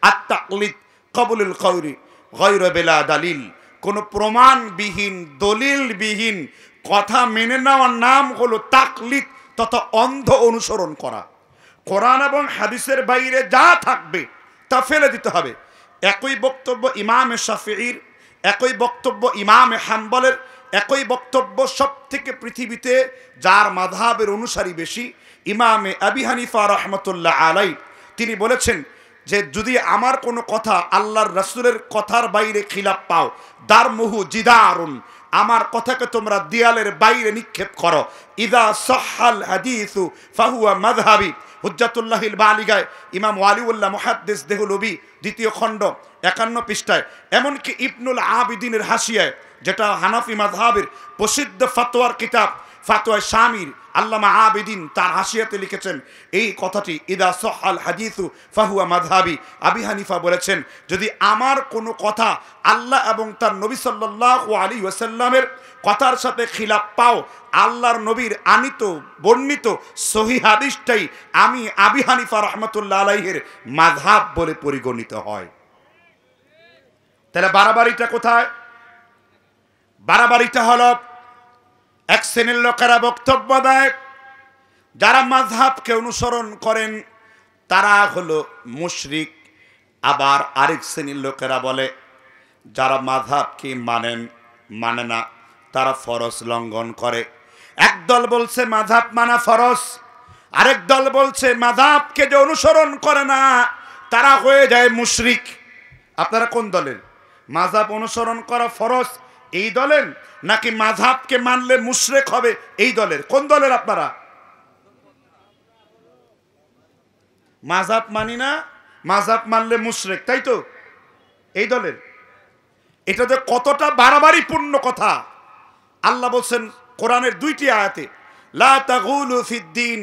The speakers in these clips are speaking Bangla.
আত-তাকলিদ কবুলুল কওলি গায়রা বিলা দালিল, কোনো প্রমাণবিহীন দলিলবিহীন কথা মেনে নেওয়ার নাম হলো তাকলিদ তথা অন্ধ অনুসরণ করা। কোরআন এবং হাদিসের বাইরে যা থাকবে তা ফেলে দিতে হবে। একই বক্তব্য ইমাম শাফিঈর, একই বক্তব্য ইমাম হাম্বলের, একই বক্তব্য সব থেকে পৃথিবীতে যার মাযহাবের অনুসারী বেশি, ইমামে আবি হানিফা রাহমাতুল্লাহ আলাই। তিনি বলেছেন যে যদি আমার কোনো কথা আল্লাহর রাসূলের কথার বাইরে খিলাফ পাও, দারমুহু জিদারুন, আমার কথাকে তোমরা দেয়ালের বাইরে নিক্ষেপ করো। ইদা সাহহাল হাদিসু ফাহুয়া মাযহাবি, হুজ্জাতুল্লাহিল বালিগায় ইমাম ওয়ালিউল্লাহ মুহাদ্দিস দেহলভী দ্বিতীয় খণ্ড 51 পৃষ্ঠায়, এমনকি ইবনুল আবিদিনের হাসিয়ায়, যেটা হানাফি মাযহাবের প্রসিদ্ধ ফতোয়ার কিতাব ফাতোয়া শামির, আল্লামা আবিদিন তার হাসিয়াতে লিখেছেন এই কথাটি, ইদা সাহহাল হাদিসু ফাহুয়া মাযহাবি। আবি হানিফা বলেছেন যদি আমার কোনো কথা আল্লাহ এবং তার নবী সাল্লাল্লাহু আলাইহি ওয়াসাল্লামের কথার সাথে খিলাফ পাও, আল্লাহর নবীর আনিত বর্ণিত সহিহ হাদিসটাই আমি আবি হানিফা রাহমাতুল্লাহ আলাইহির মাযহাব বলে পরিগণিত হয়। তাহলে বাড়াবাড়িটা কোথায়? বাড়াবাড়িটা হলো এক শ্রেণীর লোকেরা বক্তব্য দেয় যারা মাযহাবকে অনুসরণ করেন তারা হলো মুশরিক, আবার আরেক শ্রেণীর লোকেরা বলে যারা মাযহাবকে মানে না তারা ফরজ লঙ্ঘন করে। একদল বলছে মাযহাব মানা ফরজ, আরেক দল বলছে মাযহাবকে যে অনুসরণ করে না তারা হয়ে যায় মুশরিক। আপনারা কোন দলের? মাযহাব অনুসরণ করা ফরজ এই দলের, নাকি মাযহাবকে মানলে মুশরিক হবে এই দলের? কোন দলের আপনারা? মাযহাব মানি না, মাযহাব মানলে মুশরিক, তাই তো? এই দলের। এটা যে কতটা বাড়াবাড়িপূর্ণ কথা! আল্লাহ বলছেন কোরআনের 2টি আয়াতে, লা তাগুলু ফিদ্দিন,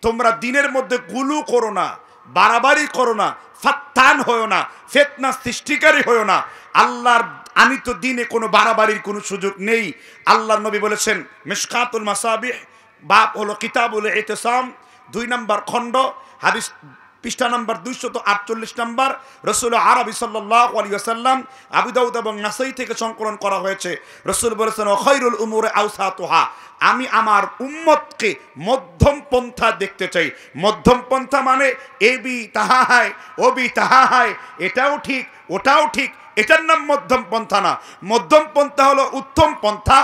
তোমরা দিনের মধ্যে গুলু করো না, বাড়াবাড়ি করো না, ফাত্তান হয়ো না, ফিতনা সৃষ্টিকারী হয়ো না। আল্লাহর আনিত দিনে কোনো বাড়াবাড়ির কোনো সুযোগ নেই। আল্লাহর নবী বলেছেন মিশকাতুল মাসাবিহ, বাব হলো কিতাবুল ইতিসাম 2 নম্বর খণ্ড, হাদিস পৃষ্ঠা নম্বর 248 নম্বর, রাসূল আরবি সাল্লাল্লাহু আলাইহি ওয়াসাল্লাম আবু দাউদ এবং নাসাই থেকে সংকলন করা হয়েছে। রাসূল বলেছেন খায়রুল উমুরি আওসাতুহা, আমি আমার উম্মতকে মধ্যম পন্থা দেখতে চাই। মধ্যম পন্থা মানে এবি তাহা হায় ওবি তাহা হায়, এটাও ঠিক ওটাও ঠিক, এটার নাম মধ্যম পন্থা না। মধ্যম পন্থা হলো উত্তম পন্থা।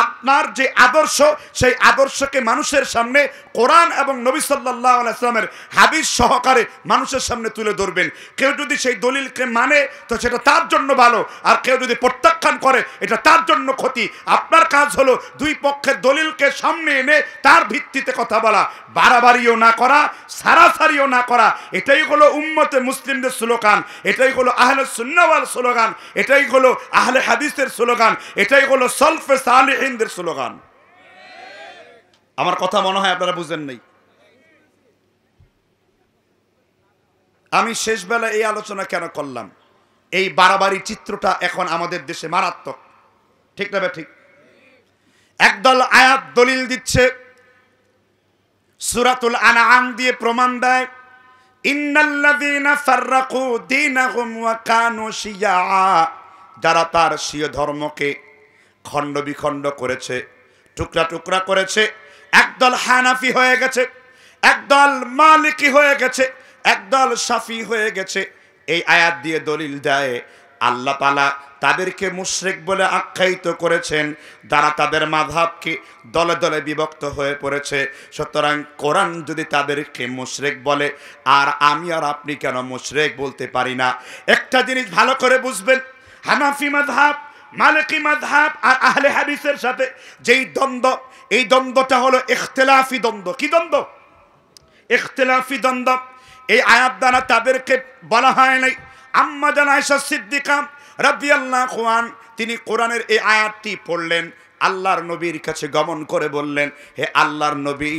আপনার যে আদর্শ সেই আদর্শকে মানুষের সামনে কোরআন এবং নবী সাল্লাল্লাহু আলাইহি ওয়াসাল্লামের হাদিস সহকারে মানুষের সামনে তুলে ধরবেন। কেউ যদি সেই দলিলকে মানে তো সেটা তার জন্য ভালো, আর কেউ যদি প্রত্যাখ্যান করে এটা তার জন্য ক্ষতি। আপনার কাজ হলো দুই পক্ষের দলিলকে সামনে এনে তার ভিত্তিতে কথা বলা, বাড়াবাড়িও না করা, সারাসারিও না করা। এটাই হলো উম্মতে মুসলিমদের স্লোগান, এটাই হলো আহলে সুন্নাহ ওয়াল স্লোগান, এটাই হলো আহলে হাদিসের স্লোগান, এটাই হলো সালফে সালেহিনদের স্লোগান। আমার কথা মনে হয় আপনারা বুঝেন নাই। আমি শেষ বেলা এই আলোচনা কেন করলাম? এই বাড়াবাড়ি চিত্রটা এখন আমাদের দেশে মারাত্মক, ঠিক না? ঠিক। একদল আয়াত দলিল দিচ্ছে, সূরাতুল আনআম দিয়ে প্রমাণ দেয়, ইন্নাল্লাযীনা ফাররাকু দীনাহুম ওয়া কানু শিয়া, যারা তার শিয়া ধর্মকে খণ্ড বিখণ্ড করেছে, টুকরা টুকরা করেছে, একদল হানাফি হয়ে গেছে, একদল মালিকি হয়ে গেছে, একদল শাফি হয়ে গেছে। এই আয়াত দিয়ে দলিল দেয় আল্লাহ তাআলা তাদেরকে মুশরিক বলে আখ্যায়িত করেছেন, যারা তাদের মাযহাবকে দলে দলে বিভক্ত হয়ে পড়েছে। সুতরাং কোরআন যদি তাদেরকে মুশরিক বলে, আর আমি আর আপনি কেন মুশরিক বলতে পারি না? একটা জিনিস ভালো করে বুঝবেন, হানাফি মাযহাব, মালিকি মাযহাব আর আহলে হাদিসের সাথে যেই দ্বন্দ্ব, এই দ্বন্দ্বটা হলো ইখতিলাফি দ্বন্দ্ব। কি দ্বন্দ্ব? ইখতিলাফি দ্বন্দ্ব। এই আয়াত দ্বারা তাদেরকে বলা হয় নাই। আম্মা জান আয়েশা সিদ্দিকা রাদিয়াল্লাহু আনহা তিনি কোরআনের এই আয়াতটি পড়লেন, আল্লাহর নবীর কাছে গমন করে বললেন, হে আল্লাহর নবী,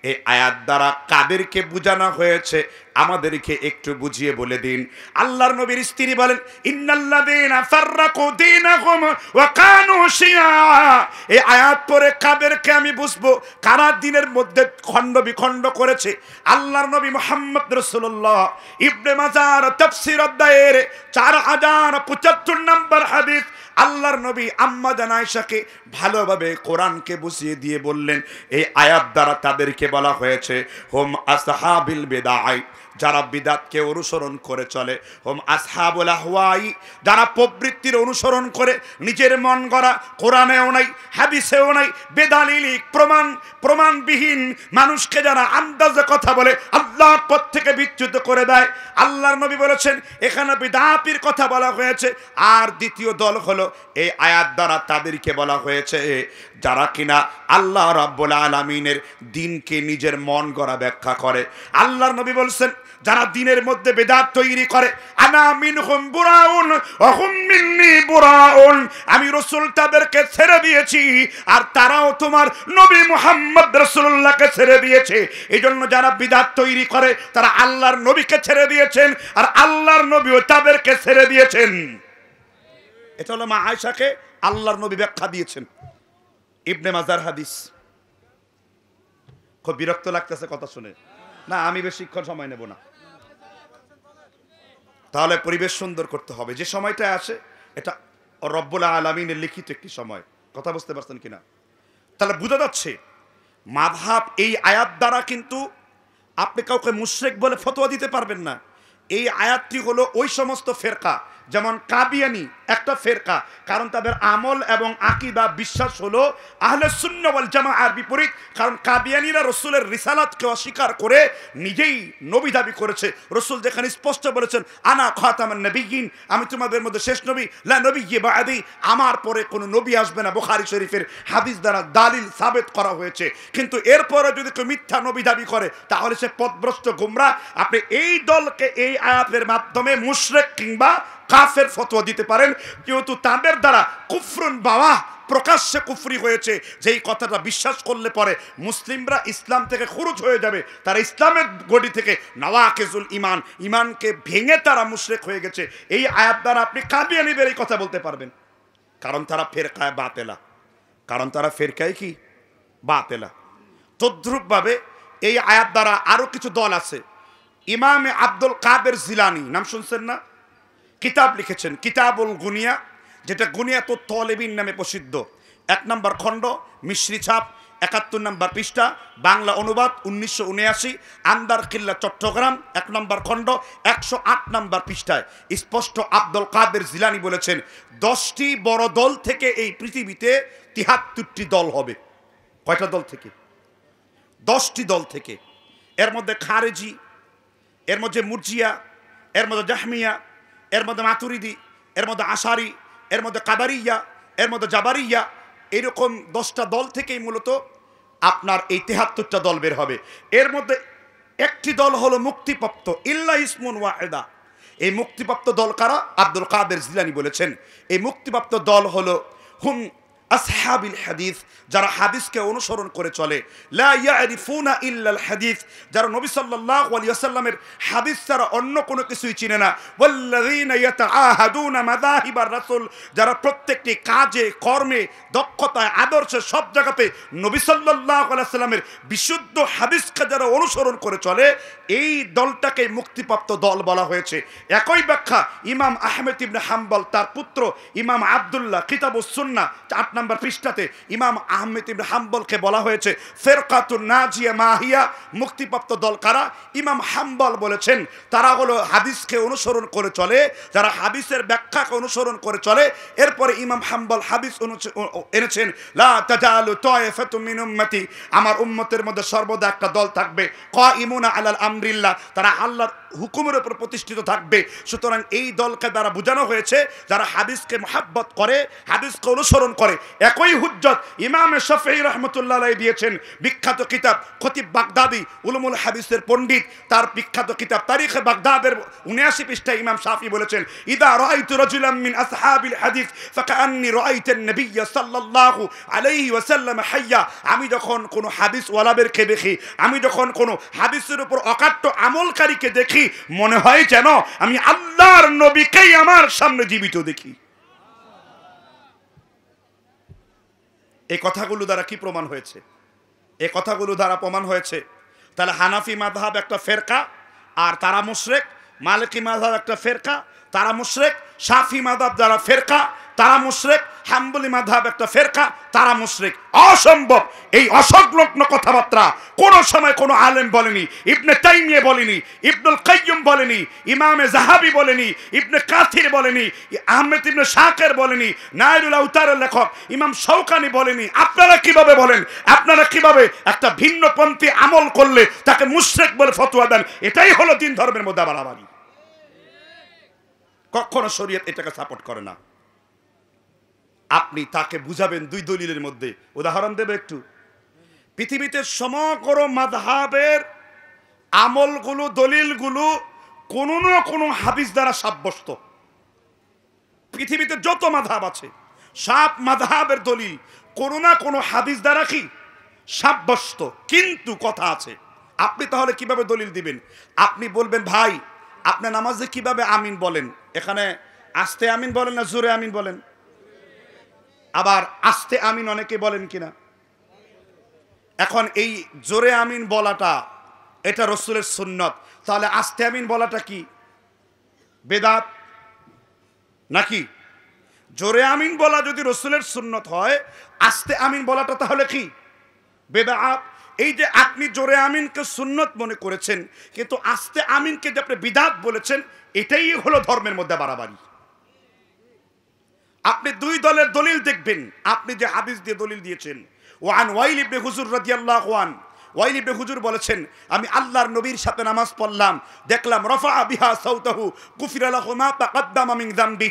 এই আয়াত দ্বারা কাদেরকে বোঝানো হয়েছে আমাদেরকে একটু বুঝিয়ে বলে দিন। আল্লাহর নবীর স্ত্রী বলেন, ইন্নাল্লাযীনা ফাররাকু দীনাহুম ওয়া কানু শিয়া। এই আয়াত পড়ে কাদেরকে আমি বুঝবো কারা দিনের মধ্যে খণ্ড বিখণ্ড করেছে? আল্লাহর নবী মুহাম্মদ রাসূলুল্লাহ ইবনে মাজার তাফসীর অধ্যায়ের 4075 নম্বর হাদিস, আল্লাহর নবী আম্মা জান আয়েশাকে ভালোভাবে কোরআনকে বুঝিয়ে দিয়ে বললেন, এই আয়াত দ্বারা তাদেরকে বলা হয়েছে হুম আসহাবিল বিদআ, যারা বিদাতকে অনুসরণ করে চলে, হুম আসহাবুল আহওয়াই, যারা প্রবৃত্তির অনুসরণ করে, নিজের মন গড়া, কোরআনেও নাই হাদিসেও নাই, বেদালিলিক প্রমাণবিহীন মানুষকে যারা আন্দাজে কথা বলে আল্লাহর পথ থেকে বিচ্যুত করে দেয়। আল্লাহর নবী বলেছেন এখানে বিদআতির কথা বলা হয়েছে। আর দ্বিতীয় দল হলো এই আয়াত দ্বারা তাদেরকে বলা হয়েছে যারা কিনা আল্লাহ রাব্বুল আলামিনের দ্বীনকে নিজের মন গড়া ব্যাখ্যা করে। আল্লাহর নবী বলছেন যারা দ্বীনের মধ্যে বেদাত তৈরি করে, আনা মিনহুম বুরাউন ওয়া হুম মিন্নি বুরাউন, আমি রাসূল তাদেরকে ছেড়ে দিয়েছি আর তারাও তোমার নবী মুহাম্মদ রাসূলুল্লাহকে ছেড়ে দিয়েছে। এইজন্য যারা বিদআত তৈরি করে তারা আল্লাহর নবীকে ছেড়ে দিয়েছেন আর আল্লাহর নবীও তাদেরকে ছেড়ে দিয়েছেন। এটা হলো মা আয়েশাকে আল্লাহর নবী ব্যাখ্যা দিয়েছেন। ইবনে মাজার হাদিস। খুব বিরক্ত লাগতেছে কথা শুনে, না আমি বেশিক্ষণ সময় নেব না, তাহলে পরিবেশ সুন্দর করতে হবে। যে সময়টা আসে এটা রব্বুল আলামিনের লিখিত একটি সময়, কথা বুঝতে পারছেন কিনা? তাহলে বোঝা যাচ্ছে মাযহাব এই আয়াত দ্বারা কিন্তু আপনি কাউকে মুশরিক বলে ফতোয়া দিতে পারবেন না। এই আয়াতটি হলো ওই সমস্ত ফেরকা, যেমন কাদিয়ানি একটা ফেরকা, কারণ তাদের আমল এবং আকীদা বিশ্বাস হলো আহলে সুন্নাহ ওয়াল জামাআর বিপরীত। কারণ কাদিয়ানিরা রাসূলের রিসালাতকে অস্বীকার করে নিজেই নবী দাবি করেছে। রাসূল যেখানে স্পষ্ট বলেছেন আনা খাতামান নবিয়্যিন, আমি তোমাদের মধ্যে শেষ নবী, লা নবিয়্যা বা'দি, আমার পরে কোনো নবী আসবে না, বুখারী শরীফের হাদিস দ্বারা দালিল সাবিত করা হয়েছে। কিন্তু এরপরে যদি কেউ মিথ্যা নবী দাবি করে তাহলে সে পথভ্রষ্ট গোমরা। আপনি এই দলকে এই আয়াতের মাধ্যমে মুশরিক কিংবা কাফের ফতোয়া দিতে পারেন, যেহেতু তাদের দ্বারা কুফরুন বাওয়াহ, প্রকাশ্যে কুফরি হয়েছে। যেই কথাটা বিশ্বাস করলে পরে মুসলিমরা ইসলাম থেকে খুরুজ হয়ে যাবে, তারা ইসলামের গড়ি থেকে নওয়াকিজুল ঈমান, ঈমানকে ভেঙে তারা মুশরিক হয়ে গেছে। এই আয়াত দ্বারা আপনি কাদিয়ানীদের এই কথা বলতে পারবেন, কারণ তারা ফেরকায়ে বাতেলা, কারণ তারা ফেরকায়ে কি বাতেলা। তদ্রূপভাবে এই আয়াত দ্বারা আরো কিছু দল আছে। ইমাম আব্দুল কাদের জিলানী নাম শুনছেন না? কিতাব লিখেছেন কিতাবুল গুনিয়া, যেটা গুনিয়াতুত তালিবিন নামে প্রসিদ্ধ। 1 নম্বর খণ্ড, মিশরি ছাপ, 71 নম্বর পৃষ্ঠা, বাংলা অনুবাদ 1979, আন্দার কিল্লা চট্টগ্রাম, 1 নম্বর খণ্ড 108 নম্বর পৃষ্ঠায় স্পষ্ট আব্দুল কাদের জিলানী বলেছেন 10টি বড় দল থেকে এই পৃথিবীতে 73টি দল হবে। কয়টা দল থেকে? 10টি দল থেকে। এর মধ্যে খারেজি, এর মধ্যে মুরজিয়া, এর মধ্যে জাহমিয়া, এর মধ্যে মাতুরিদি, এর মধ্যে আশারি, এর মধ্যে কাদারিয়া, এর মধ্যে জাবারিয়া, এরকম 10টা দল থেকেই মূলত আপনার এই 73টা দল বের হবে। এর মধ্যে একটি দল হলো মুক্তিপ্রাপ্ত, ইল্লা ইসমুন ওয়াহিদা। এই মুক্তিপ্রাপ্ত দল কারা? আব্দুল কাদের জিলানী বলেছেন এই মুক্তিপ্রাপ্ত দল হলো হুম আসহাবিল হাদিস, যারা হাদিসকে অনুসরণ করে চলে। লা ইয়ারিফুনা ইল্লাল হাদিস, যারা নবী সাল্লাল্লাহু আলাইহি ওয়াসাল্লামের হাদিস ছাড়া অন্য কোনো কিছুই চিনে না। ওয়াল্লাযীনা ইয়াতাআহাদুনা মাযাহিবার রাসূল, যারা প্রত্যেকটি কাজে কর্মে দক্ষতায় আদর্শে সব জায়গাতে নবী সাল্লাল্লাহু আলাইহি ওয়াসাল্লামের বিশুদ্ধ হাদিসকে যারা অনুসরণ করে চলে, এই দলটাকে মুক্তিপ্রাপ্ত দল বলা হয়েছে। একই ব্যাখ্যা ইমাম আহমেদ ইবনে হাম্বল তার পুত্র ইমাম আব্দুল্লাহ কিতাবুস সুন্নাহ 8 নম্বর পৃষ্ঠাতে ইমাম আহমেদ ইবনে হাম্বলকে বলা হয়েছে ফিরকাতুন নাজিয়া মাহিয়া, মুক্তিপ্রাপ্ত দল কারা? ইমাম হাম্বল বলেছেন তারা হলো হাদিসকে অনুসরণ করে চলে, যারা হাদিসের ব্যাখ্যাকে অনুসরণ করে চলে। এরপরে ইমাম হাম্বল হাদিস এনেছেন লা তাজালু তায়ফাতুম মিন উম্মতি, আমার উম্মতের মধ্যে সর্বদা একটা দল থাকবে কাইমুনা আলাল আমরিল্লাহ, তারা আল্লাহর হুকুমের উপর প্রতিষ্ঠিত থাকবে। সুতরাং এই দলকে দ্বারা বোঝানো হয়েছে যারা হাদিসকে মহব্বত করে, হাদিসকে অনুসরণ করে, একই হুজ্জত ইমাম শাফিঈ রাহমাতুল্লাহ আলাইহি দিয়েছেন। বিখ্যাত কিতাব খতিব বাগদাদি উলুমুল হাদিসের পণ্ডিত, তার বিখ্যাত কিতাব তারিখে বাগদাদের 79 পৃষ্ঠায় ইমাম শাফিঈ বলেছেন, ইদা রাআইতু রাজুলাম মিন আসহাবিল হাদিস ফাকান্নি রাআইতুন নবিয়্য সাল্লাল্লাহু আলাইহি ওয়াসাল্লাম হাইয়া। আমি যখন কোনো হাদিস ওয়ালাদেরকে দেখি, আমি যখন কোনো হাদিসের উপর অকাট্য আমলকারীকে দেখি, মনে হয় যেন আমি আল্লাহর নবীকেই আমার সামনে জীবিত দেখি। এই কথাগুলো দ্বারা কি প্রমাণ হয়েছে? এই কথাগুলো দ্বারা প্রমাণ হয়েছে তাহলে হানাফি মাযহাব একটা ফেরকা আর তারা মুশরিক, মালিকি মাযহাব একটা ফেরকা তারা মুশরিক, শাফি মাযহাব যারা ফেরকা তারা মুশরিক, হাম্বলি মাযহাব একটা ফেরকা তারা মুশরিক। অসম্ভব! এই অসংলগ্ন কথাবার্তা কোন সময় কোন আলেম বলেনি, ইবনে তাইমিয়া বলেনি, ইবনুল কাইয়্যিম বলেনি, ইমামে যাহাবী বলেনি, ইবনে কাসির বলেনি, আহমেদ ইবনে শাকির বলেনি, নাইলুল আওতারের লেখক ইমাম শাওকানি বলেনি। আপনারা কিভাবে বলেন? আপনারা কিভাবে একটা ভিন্নপন্থী আমল করলে তাকে মুশরিক বলে ফতোয়া দেন? এটাই হলো দিন ধর্মের মধ্যে বাড়াবাড়ি। কখনো শরীয়ত এটাকে সাপোর্ট করে না। আপনি তাকে বুঝাবেন দুই দলিলের মধ্যে। উদাহরণ দেবে একটু। পৃথিবীতে সমগ্র মাযহাবের আমলগুলো, দলিলগুলো কোনো না কোনো হাদিস দ্বারা সাব্যস্ত। পৃথিবীতে যত মাযহাব আছে সব মাযহাবের দলিল কোনো না কোনো হাদিস দ্বারা কি সাব্যস্ত। কিন্তু কথা আছে, আপনি তাহলে কিভাবে দলিল দিবেন? আপনি বলবেন, ভাই আপনি নামাজে কিভাবে আমিন বলেন? এখানে আস্তে আমিন বলেন না জোরে আমিন বলেন? আবার আস্তে আমিন অনেকে বলেন কিনা? এখন এই জোরে আমিন বলাটা এটা রাসূলের সুন্নত, তাহলে আস্তে আমিন বলাটা কি বেদাত নাকি? জোরে আমিন বলা যদি রাসূলের সুন্নত হয়, আস্তে আমিন বলাটা তাহলে কি বেদাত? এই যে আপনি জোরে আমিনকে সুন্নত মনে করেছেন, কিন্তু আস্তে আমিনকে যে আপনি বিদআত বলেছেন, এটাই হলো ধর্মের মধ্যে বাড়াবাড়ি। আপনি দুই দলের দলিল দেখবেন। আপনি যে হাদিস দিয়ে দলিল দিয়েছেন, ওয়ান ওয়াইল ইবনে হুজুর রাদিয়াল্লাহু আন, ওয়াইল ইবনে হুজুর বলেছেন, আমি আল্লাহর নবীর সাথে নামাজ পড়লাম, দেখলাম রাফা বিহা সাউতাহু গুফিরা লাহু মা তাকাদ্দামা মিন যামবি।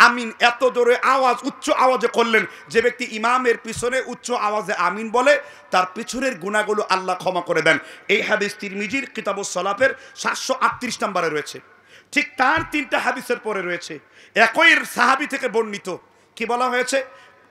আমিন এত জোরে আওয়াজ, উচ্চ আওয়াজে করলেন, যে ব্যক্তি ইমামের পিছনে উচ্চ আওয়াজে আমিন বলে তার পিছনের গুনাহগুলো আল্লাহ ক্ষমা করে দেন। এই হাদিস তিরমিজির কিতাবুস সালাতের 738 নম্বরে রয়েছে। ঠিক তার 3টা হাদিসের পরে রয়েছে একই সাহাবী থেকে বর্ণিত। কি বলা হয়েছে?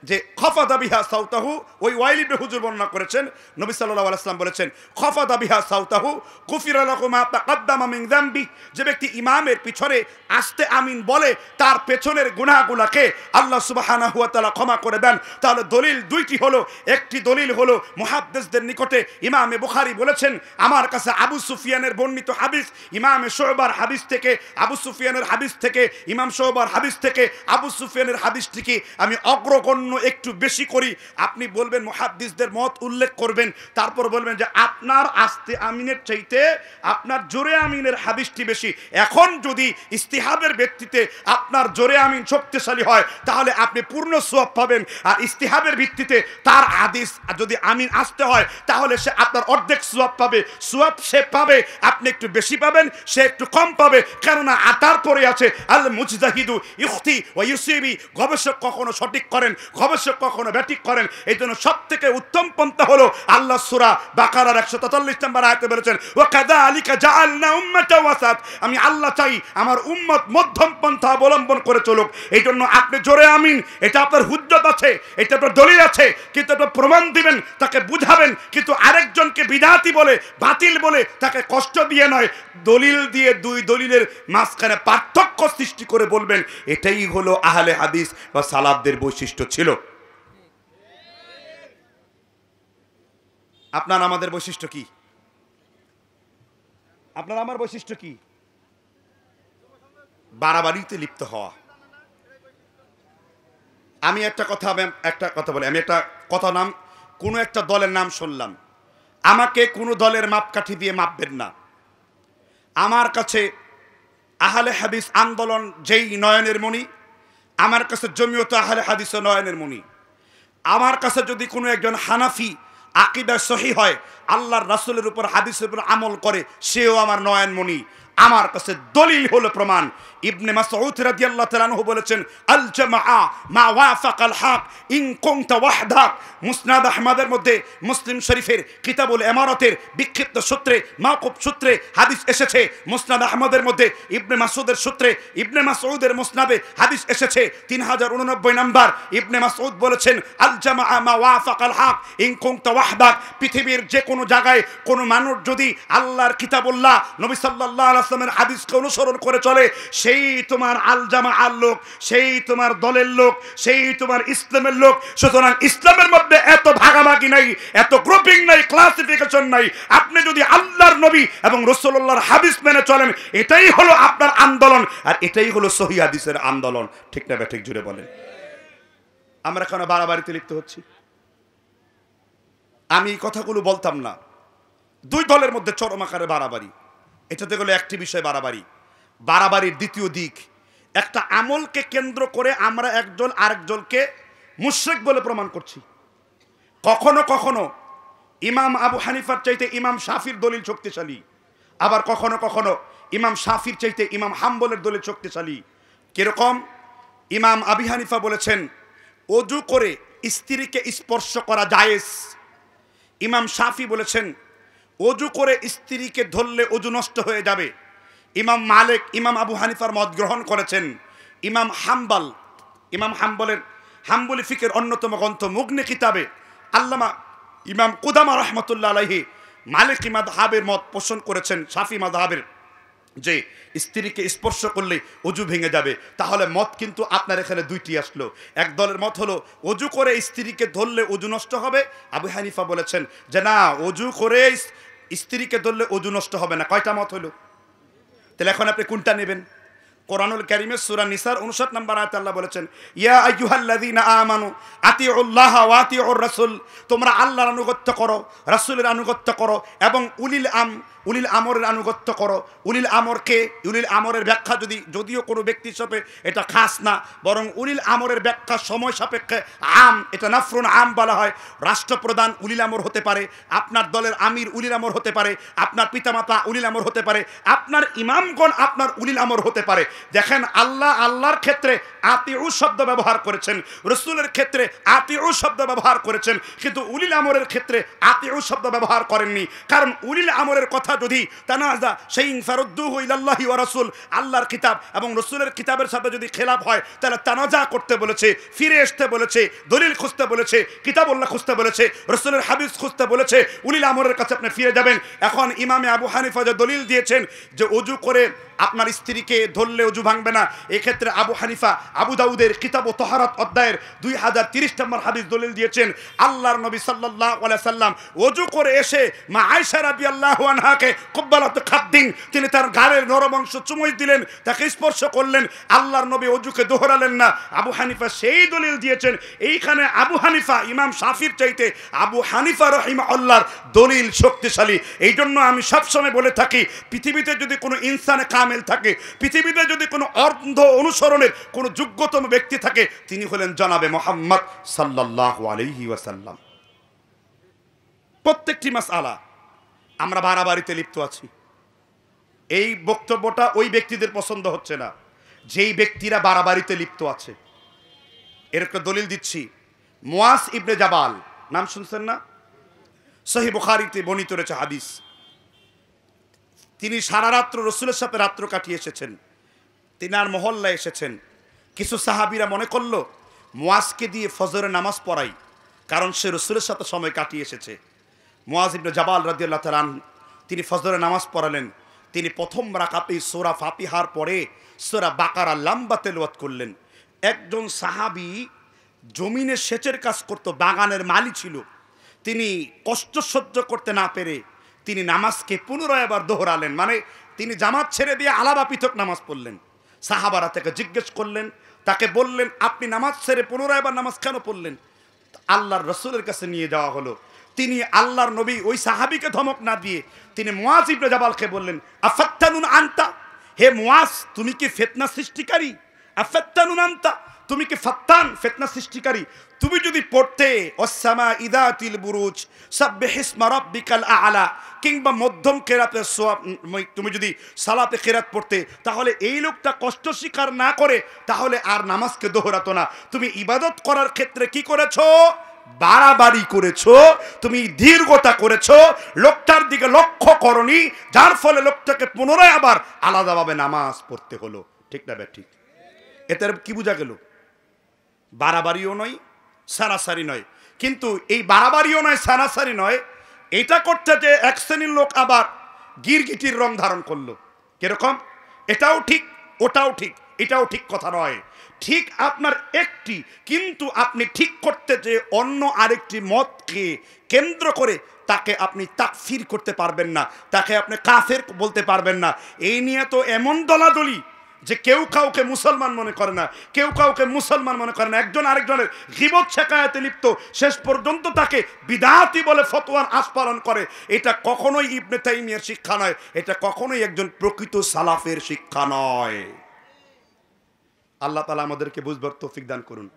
যে খাফাদা বিহা সাউতাহু, ওই ওয়াইল ইবনে হুজুর বর্ণনা করেছেন, নবী সাল্লাল্লাহু আলাইহি ওয়াসাল্লাম বলেছেন, খাফাদা বিহা সাউতাহু গুফিরা লাহু মা তাকাদ্দামা মিন যামবি। যে ব্যক্তি ইমামের পিছনে আস্তে আমিন বলে তার পেছনের গুনাহগুলোকে আল্লাহ সুবহানাহু ওয়া তাআলা ক্ষমা করে দেন। তাহলে দলিল দুইটি হলো। একটি দলিল হলো মুহাদ্দিসদের নিকটে ইমামে বুখারী বলেছেন, আমার কাছে আবু সুফিয়ানের বর্ণিত হাদিস, ইমামে শুয়বার হাদিস থেকে, আবু সুফিয়ানের হাদিস থেকে, ইমাম শুয়বার হাদিস থেকে, আবু সুফিয়ানের হাদিসটিকে আমি অগ্রগণ্য একটু বেশি করি। আপনি বলবেন, মুহাদ্দিসদের মত উল্লেখ করবেন, তারপর বলবেন যে আপনার আস্তে আমিনের চাইতে আপনার জোরে আমিনের হাদিসটি বেশি। এখন যদি ইস্তিহাবের ভিত্তিতে আপনার জোরে আমিন শক্তিশালী হয়, তাহলে আপনি পূর্ণ সওয়াব পাবেন। আর ইস্তিহাবের ভিত্তিতে তার হাদিস যদি আমিন আসতে হয়, তাহলে সে আপনার অর্ধেক সওয়াব পাবে। সওয়াব সে পাবে, আপনি একটু বেশি পাবেন, সে একটু কম পাবে। কেননা আতার পরে আছে আল মুজতাহিদু ইখতি ওয়া ইউসিবি। গবেষক কখনো সঠিক করেন, গবেষক কখনো ব্যাটিক করেন। এই জন্য সব থেকে উত্তম পন্থা হলো আল্লাহ সূরা বাকারার 143 নম্বর আয়াতে বলেছেন, ওয়া কাযালিকা জাআলনা উম্মাতান ওয়াসাত। আমি আল্লাহ চাই আমার উম্মত মধ্যম পন্থা অবলম্বন করে চলুক। এই জন্য আপনি জোরে আমিন, এটা আপনার হুজ্জত আছে, এটা আপনার দলিল আছে, কিন্তু আপনি প্রমাণ দিবেন, তাকে বুঝাবেন। কিন্তু আরেকজনকে বিদআতি বলে, বাতিল বলে তাকে কষ্ট দিয়ে নয়, দলিল দিয়ে দুই দলিলের মাঝখানে পার্থক্য সৃষ্টি করে বলবেন। এটাই হলো আহলে হাদিস বা সালাফদের বৈশিষ্ট্য ছিল। আপনার আমাদের বৈশিষ্ট্য কি? আপনার আমার বৈশিষ্ট্য কি? বাড়াবাড়িতে লিপ্ত হওয়া। আমি একটা কথা বলি, আমি একটা কথা নাম, কোনো একটা দলের নাম শুনলাম, আমাকে কোনো দলের মাপকাঠি দিয়ে মাপবেন না। আমার কাছে আহলে হাদিস আন্দোলন যেই নয়নের মণি, আমার কাছে জমিয়ত আহলে হাদিস নয়নের মণি। আমার কাছে যদি কোনো একজন হানাফি আকীদা সহিহ হয়, আল্লাহর রাসূলের উপর হাদিসের উপর আমল করে, সেও আমার নয়নমণি। আমার কাছে দলিল হলো প্রমাণ। ইবনে মাসউদ রাদিয়াল্লাহু তাআলা আনহু বলেছেন, আল জামাআ মা ওয়াফাকাল হক ইন কুনতা ওয়াহদাক। মুসনাদ আহমদের মধ্যে, মুসলিম শরীফের কিতাবুল ইমারাতের বিক্ষিপ্ত সূত্রে, মাওকুফ সূত্রে হাদিস এসেছে। মুসনাদ আহমদের মধ্যে ইবনে মাসউদের সূত্রে, ইবনে মাসউদের মুসনাদে হাদিস এসেছে 3089 নম্বর। ইবনে মাসউদ বলেছেন, আল জামাআ মা ওয়াফাকাল হক ইন কুনতা ওয়াহদাক। পৃথিবীর যে কোনো জায়গায় কোনো মানুষ যদি আল্লাহর কিতাবুল্লাহ, নবী সাল্লাল্লাহু আলাইহি ওয়াসাল্লামের হাদিসকে অনুসরণ করে চলে, সেই তোমার আল জামাআর লোক, সেই তোমার দলের লোক, সেই তোমার ইসলামের লোক। সুতরাং ইসলামের মধ্যে এত ভাগাভাগি নাই, এত গ্রুপিং নাই, ক্লাসিফিকেশন নাই। আপনি যদি আল্লাহর নবী এবং রাসূলুল্লাহর হাদিস মেনে চলেন, এটাই হলো আপনার আন্দোলন, আর এটাই হলো সহিহ হাদিসের আন্দোলন। ঠিক না ঠিক জুড়ে বলেন। আমরা কেন বাড়াবাড়িতে লিপ্ত হচ্ছি? আমি এই কথাগুলো বলতাম না। দুই দলের মধ্যে চরম আকারে বাড়াবাড়ি, এটাতে গেলে একটি বিষয় বাড়াবাড়ি। বাড়াবাড়ির দ্বিতীয় দিক, একটা আমলকে কেন্দ্র করে আমরা একজন আরেকজনকে মুশরিক বলে প্রমাণ করছি। কখনো কখনো ইমাম আবু হানিফার চাইতে ইমাম শাফির দলিল শক্তিশালী, আবার কখনো কখনো ইমাম শাফির চাইতে ইমাম হাম্বলের দলিল শক্তিশালী। কিরকম? ইমাম আবু হানিফা বলেছেন ওযু করে স্ত্রীকে স্পর্শ করা জায়েজ। ইমাম শাফি বলেছেন ওযু করে স্ত্রীকে ধরলে ওযু নষ্ট হয়ে যাবে। ইমাম মালিক ইমাম আবু হানিফার মত গ্রহণ করেছেন। ইমাম হাম্বলের হাম্বলি ফিকের অন্যতম গ্রন্থ মুগনি কিতাবে আল্লামা ইমাম কুদামা রহমতুল্লাহ আলাইহি মালিকি মাযহাবের মত পোষণ করেছেন, শাফি মাযহাবের, যে স্ত্রীকে স্পর্শ করলে ওযু ভেঙে যাবে। তাহলে মত কিন্তু আপনার এখানে দুইটি আসলো। এক দলের মত হলো ওযু করে স্ত্রীকে ধরলে ওযু নষ্ট হবে। আবু হানিফা বলেছেন যে না, ওযু করে স্ত্রীকে ধরলে ওযু নষ্ট হবে না। কয়টা মত হলো? তাহলে এখন আপনি কোনটা নেবেন? কোরআনুল কারীমের সূরা নিসার 59 নম্বর আয়াতে আল্লাহ বলেছেন, ইয়া আইয়ুহাল্লাযীনা আমানু আতিউল্লাহ ওয়া আতিউর রাসূল। তোমরা আল্লাহর আনুগত্য করো, রাসূলের আনুগত্য করো, এবং উলিল আমরের আনুগত্য করো। উলিল আমরকে, উলিল আমরের ব্যাখ্যা যদিও কোনো ব্যক্তি হিসেবে এটা খাস না, বরং উলিল আমরের ব্যাখ্যা সময় সাপেক্ষে আম, এটা নাফরুন আম বলা হয়। রাষ্ট্রপ্রধান উলিল আমর হতে পারে, আপনার দলের আমির উলিল আমর হতে পারে, আপনার পিতামাতা উলিল আমর হতে পারে, আপনার ইমামগণ আপনার উলিল আমর হতে পারে। দেখেন আল্লাহর ক্ষেত্রে আতিউ শব্দ ব্যবহার করেছেন, রাসূলের ক্ষেত্রে আতিউ শব্দ ব্যবহার করেছেন, কিন্তু উলিল আমরের ক্ষেত্রে আতিউ শব্দ ব্যবহার করেননি। কারণ উলিল আমরের কথা যদি তানাজা শাইইন ফারুদ্দুহু ইলাল্লাহি ওয়া রাসূল, আল্লাহর কিতাব এবং রাসূলের কিতাবের সাথে যদি খেলাফ হয়, তাহলে তানাজা করতে বলেছে, ফিরে আসতে বলেছে, দলিল খুঁজতে বলেছে, কিতাবুল্লাহ খুঁজতে বলেছে, রাসূলের হাদিস খুঁজতে বলেছে, উলিল আমরের কাছে আপনি ফিরে যাবেন। এখন ইমামে আবু হানিফা যে দলিল দিয়েছেন যে ওযু করে আপনার স্ত্রীকে ধরলে ওযু ভাঙবে না, এক্ষেত্রে আবু হানিফা আবু দাউদের কিতাব ও তাহারাত অধ্যায়ের 2030 নম্বর হাদিস দলিল দিয়েছেন। আল্লাহর নবী সাল্লাল্লাহু আলাইহি সাল্লাম ওযু করে এসে মা আয়েশা রাদিয়াল্লাহু আনহাকে কুব্বালাত খাদ্দিন, তিনি তার গালের নরম অংশ চুমুই দিলেন, তাকে স্পর্শ করলেন। আল্লাহর নবী ওযুকে দোহরালেন না। আবু হানিফা সেই দলিল দিয়েছেন। এইখানে আবু হানিফা ইমাম শাফির চাইতে আবু হানিফা রাহিমাহুল্লাহর দলিল শক্তিশালী। এই জন্য আমি সবসময় বলে থাকি, পৃথিবীতে যদি কোনো ইনসানে কামেল থাকে, পৃথিবীতে যদি কোনো অর্ধ অনুসরণের কোনো যোগ্যতম ব্যক্তি থাকে, তিনি হলেন জনাবে মুহাম্মদ সাল্লাল্লাহু আলাইহি ওয়াসাল্লাম। প্রত্যেকটি মাসআলা আমরা বাড়াবাড়িতে লিপ্ত আছি। এই বক্তব্যটা ওই ব্যক্তিদের পছন্দ হচ্ছে না যেই ব্যক্তিরা বাড়াবাড়িতে লিপ্ত আছে। এর একটা দলিল দিচ্ছি। মুয়াজ ইবনে জাবাল, নাম শুনছেন না? সহিহ বুখারীতে বর্ণিত রয়েছে হাদিস। তিনি সারা রাত্র রাসূলের সাথে রাত্র কাটিয়ে এসেছেন, তিনার মহল্লায় এসেছেন। কিছু সাহাবীরা মনে করলো মুয়াজকে দিয়ে ফজরের নামাজ পড়াই, কারণ সে রাসূলের সাথে সময় কাটিয়ে এসেছে। মুয়াজ ইবনে জাবাল রাদিয়াল্লাহু তাআলা তিনি ফজরের নামাজ পড়ালেন। তিনি প্রথম রাকাতেই সূরা ফাতিহার পরে সূরা বাকারা লম্বা তেলাওয়াত করলেন। একজন সাহাবী জমিনে সেচের কাজ করত, বাগানের মালি ছিল। তিনি কষ্ট সহ্য করতে না পেরে তিনি নামাজকে পুনরায় আবার দোহরালেন, মানে তিনি জামাত ছেড়ে দিয়ে আলাদা পৃথক নামাজ পড়লেন। সাহাবারা তাকে জিজ্ঞেস করলেন, তাকে বললেন আপনি নামাজ ছেড়ে পুনরায় আবার নামাজ কেন পড়লেন? আল্লাহর রাসূলের কাছে নিয়ে যাওয়া হলো। তিনি আল্লাহর নবী ওই সাহাবীকে ধমক না দিয়ে তিনি মুয়াজ ইবনে জাবালকে বললেন, আফাত্তানুন আনতা, হে মুয়াজ তুমি কি ফিতনা সৃষ্টিকারী? আফাত্তানুন আনতা, তুমি কি ফাত্তান, ফিতনা সৃষ্টিকারী? তুমি যদি পড়তে ওয়াসসামা ইদাতিল বুরুজ সাব্বিহিসমা রাব্বিকাল আ'লা কিংবা মধ্যম কিরাতে তুমি যদি সালাতে কিরাত পড়তে, তাহলে এই লোকটা কষ্ট স্বীকার না করে তাহলে আর নামাজকে দোহরাতো না। তুমি ইবাদত করার ক্ষেত্রে কি করেছো? বাড়াবাড়ি করেছো, তুমি দীর্ঘতা করেছো, লোকটার দিকে লক্ষ্য করনি, যার ফলে লোকটাকে পুনরায় আবার আলাদাভাবে নামাজ পড়তে হলো। ঠিক না ঠিক? এতে কি বোঝা গেল? বাড়াবাড়িও নয়, সারাসারি নয়। কিন্তু এই বাড়াবাড়িও নয়, সারাসারি নয়, এটা করতে যে এক শ্রেণীর লোক আবার গিরগিটির রং ধারণ করলো। কিরকম? এটাও ঠিক, ওটাও ঠিক, এটাও ঠিক কথা নয়। ঠিক আপনার একটি, কিন্তু আপনি ঠিক করতে যে অন্য আরেকটি মতকে কেন্দ্র করে তাকে আপনি তাকফির করতে পারবেন না, তাকে আপনি কাফের বলতে পারবেন না। এই নিয়ে তো এমন দলাদলি যে কেউ কাউকে মুসলমান মনে করে না, কেউ কাউকে মুসলমান মনে করে না, একজন আরেকজনের গীবত শেখায়াতে লিপ্ত, শেষ পর্যন্ত তাকে বিদআতি বলে ফতোয়ার আস্পালন করে। এটা কখনোই ইবনে তাইমিয়ার শিক্ষা নয়, এটা কখনোই একজন প্রকৃত সালাফের শিক্ষা নয়। আল্লাহ তাআলা আমাদেরকে বুঝবার তৌফিক দান করুন।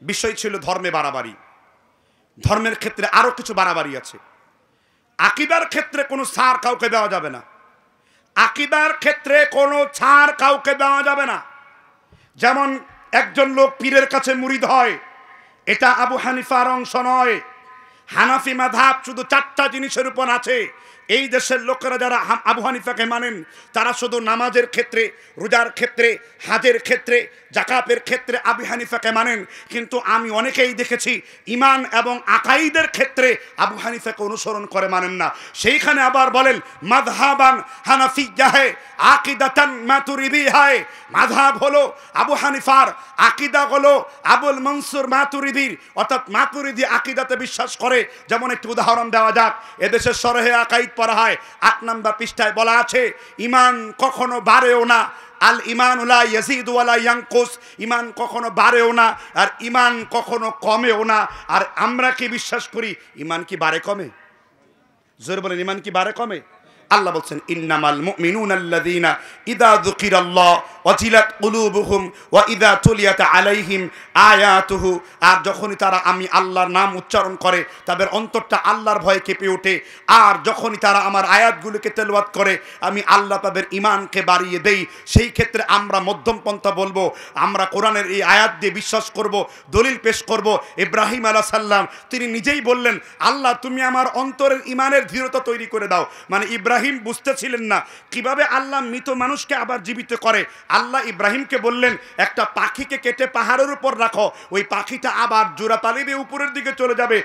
বিষয় ছিল ধর্মে বাড়াবাড়ি। ধর্মের ক্ষেত্রে আরো কিছু বাড়াবাড়ি আছে। আকীদার ক্ষেত্রে কোনো ছাড় কাউকে দেওয়া যাবে না। আকীদার ক্ষেত্রে কোনো ছাড় কাউকে দেওয়া যাবে না। যেমন একজন লোক পীরের কাছে মুরিদ হয়, এটা আবু হানিফার অংশ নয়। হানাফি মাযহাব শুধু 4টা জিনিসের উপর আছে। এই দেশের লোকেরা যারা আবু হানিফাকে মানেন, তারা শুধু নামাজের ক্ষেত্রে, রোজার ক্ষেত্রে, হাজের ক্ষেত্রে, যাকাতের ক্ষেত্রে আবু হানিফাকে মানেন। কিন্তু আমি অনেকেই দেখেছি ঈমান এবং আকাইদের ক্ষেত্রে আবু হানিফাকে অনুসরণ করে মানেন না। সেইখানে আবার বলেন মাযহাবান হানাফিয়্যা হে আকীদাতান মাতুরিদি হয়। মাযহাব হলো আবু হানিফার, আকীদা হলো আবুল মনসুর মাতুরিদির, অর্থাৎ মাতুরিদি আকীদাতে বিশ্বাস করে। যেমন একটি উদাহরণ দেওয়া যাক, এদেশের শরহে আকাইদ পড়া হয়, 8 নম্বর পৃষ্ঠায় বলা আছে ঈমান কখনো বাড়েও না, আল ঈমান লা ইয়াজিদু ওয়া লা ইয়ানকুস, ঈমান কখনো বাড়েও না আর ঈমান কখনো কমেও না। আর আমরা কি বিশ্বাস করি? ঈমান কি বাড়ে কমে? জোরে বলেন, ঈমান কি বাড়ে কমে? আল্লাহ বলছেন ইন্নামাল মুমিনুনা আল্লাযীনা ইযা যুকিরাল্লাহ ওয়াজিলাত কুলুবুহুম ওয়া ইযা তুলিয়াত আলাইহিম আয়াতুহু, আর যখনই তারা আমি আল্লাহর নাম উচ্চারণ করে তাদের অন্তরটা আল্লাহর ভয়ে কেঁপে ওঠে। আর যখনই তারা আমার আয়াতগুলোকে তেলাওয়াত করে আমি আল্লাহ তাদের ঈমানকে বাড়িয়ে দেই। সেই ক্ষেত্রে আমরা মধ্যম পন্থা বলবো, আমরা কোরআনের এই আয়াত দিয়ে বিশ্বাস করব, দলিল পেশ করব। ইব্রাহিম আলাইহিস সালাম তিনি নিজেই বললেন, আল্লাহ তুমি আমার অন্তরের ঈমানের দৃঢ়তা তৈরি করে দাও। মানে ইব্রাহিম বুঝতেছিলেন না কিভাবে আল্লাহ মৃত মানুষকে আবার জীবিত করে। আল্লাহ ইব্রাহিমকে বললেন একটা পাখিকে কেটে পাহাড়ের উপর রাখো, ওই পাখিটা আবার জোড়া তালি দিয়ে উপরের দিকে চলে যাবে।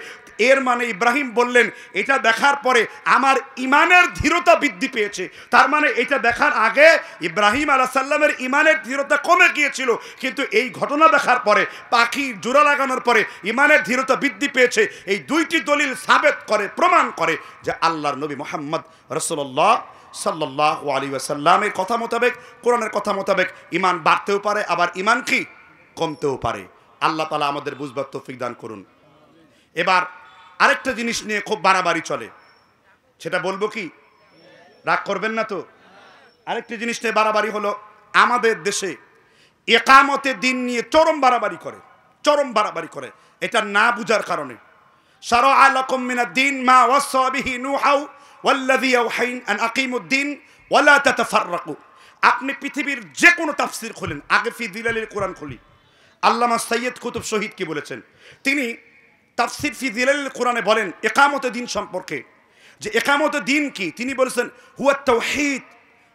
এর মানে ইব্রাহিম বললেন এটা দেখার পরে আমার ঈমানের দৃঢ়তা বৃদ্ধি পেয়েছে। তার মানে এটা দেখার আগে ইব্রাহিম আলাইহিস সালামের ঈমানের দৃঢ়তা কমে গিয়েছিল, কিন্তু এই ঘটনা দেখার পরে, পাখি জোড়া লাগানোর পরে ঈমানের দৃঢ়তা বৃদ্ধি পেয়েছে। এই দুইটি দলিল সাবেত করে, প্রমাণ করে যে আল্লাহর নবী মুহাম্মদ রাসূলুল্লাহ সাল্লাল্লাহু আলাইহি ওয়াসাল্লামের কথা মোতাবেক, কোরআনের কথা মোতাবেক ঈমান বাড়তেও পারে, আবার ঈমান কি কমতেও পারে। আল্লাহ তাআলা আমাদের বুঝবার তৌফিক দান করুন। এবার আরেকটা জিনিস নিয়ে খুব বাড়াবাড়ি চলে, সেটা বলবো কি? রাগ করবেন না তো? আরেকটা জিনিস নিয়ে বাড়াবাড়ি হলো আমাদের দেশে ইকামতে দিন নিয়ে চরম বাড়াবাড়ি করে, চরম বাড়াবাড়ি করে। এটা না বুঝার কারণে। শারা'a লাকুম মিনাদ-দীন মা ওয়াসা বিহি নূহু ওয়াল্লাযী আওহাইনা আন আকিমুদ-দীন ওয়া লা তাতাফাররাকু। আপনি পৃথিবীর যে কোনো তাফসীর খুলেন, আগে ফি দিলালিল কোরআন খুলি, আল্লামা সাইয়্যিদ কুতুব শহীদ কি বলেছেন? তিনি তাফসীর ফি দিলালিল কোরআনে বলেন ইকামতে দিন সম্পর্কে যে ইকামতে দিন কি, তিনি বলেছেন হুয়া তাওহীদ,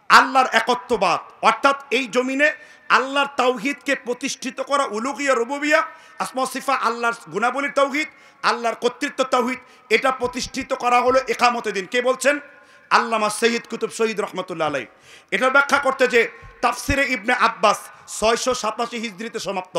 আল্লাহর একত্ববাদ, অর্থাৎ এই জমিনে আল্লাহর তাওহীদকে প্রতিষ্ঠিত করা, উলুহিয়া রুবুবিয়া, আসমা সিফা, আল্লাহর গুণাবলীর তাওহীদ, আল্লাহর কর্তৃত্ব তাওহীদ, এটা প্রতিষ্ঠিত করা হলো ইকামতে দিন। কে বলছেন? আল্লামা সাইয়্যিদ কুতুব শহীদ রাহমাতুল্লাহ আলাইহি। এটা ব্যাখ্যা করতে যে তাফসিরে ইবনে আব্বাস 687 হিজরিতে সমাপ্ত।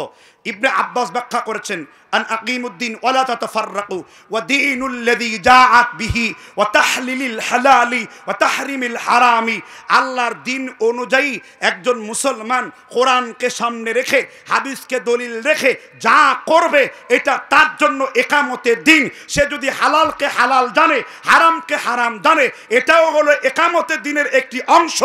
ইবনে আব্বাস ব্যাখ্যা করেছেন আন আকিমুদ্দিন ওয়া লা তাতাফাররাকু ওয়া দীনুল্লাযী জাআত বিহি ওয়া তাহলিলিল হালালি ওয়া তাহরিমিল হারামি। আল্লাহর দিন অনুযায়ী একজন মুসলমান কোরআনকে সামনে রেখে, হাদিসকে দলিল রেখে যা করবে এটা তার জন্য ইকামতের দিন। সে যদি হালালকে হালাল জানে, হারামকে হারাম জানে, এটাও হলো ইকামতের দিনের একটি অংশ,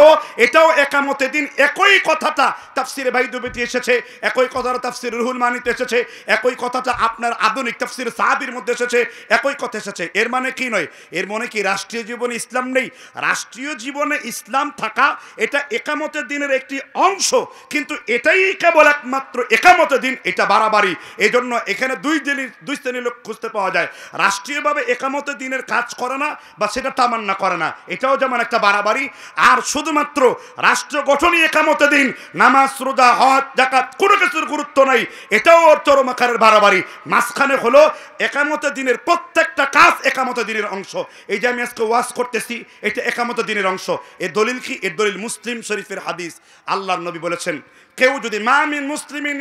এটাও ইকামতের দিন। একই কথাটা তাফসিরে থেকে বাইদুবিতে এসেছে, একই কথাটা তাফসির রুহুল মানিতে এসেছে, একই কথাটা আপনার আধুনিক তাফসির সাহাবীর মধ্যে এসেছে, একই কথা এসেছে। এর মানে কি নয়, এর মানে কি রাষ্ট্রীয় জীবনে ইসলাম নেই? রাষ্ট্রীয় জীবনে ইসলাম থাকা এটা একামতের দিনের একটি অংশ, কিন্তু এটাই কেবল একমাত্র একামতের দিন, এটা বাড়াবাড়ি। এই জন্য এখানে দুই শ্রেণীর লোক খুঁজতে পাওয়া যায়। রাষ্ট্রীয়ভাবে একামতের দিনের কাজ করে না বা সেটা তামান্না করে না, এটাও যেমন একটা বাড়াবাড়ি। আর শুধুমাত্র রাষ্ট্র গঠনই একামতের দিন, নামাজ রোজা হজ যাকাত কোনো কিছুর গুরুত্ব নাই, এটাও চরম আকারের বাড়াবাড়ি। মাঝখানে হলো একামতের দিনের প্রত্যেকটা কাজ একামতের দিনের অংশ। এই যে আমি আজকে ওয়াজ করতেছি, এটা একামতের দিনের অংশ। এর দলিল কি? এর দলিল মুসলিম শরীফের হাদিস। আল্লাহর নবী বলেছেন, কেউ যদি মা মিন মুসলিমিন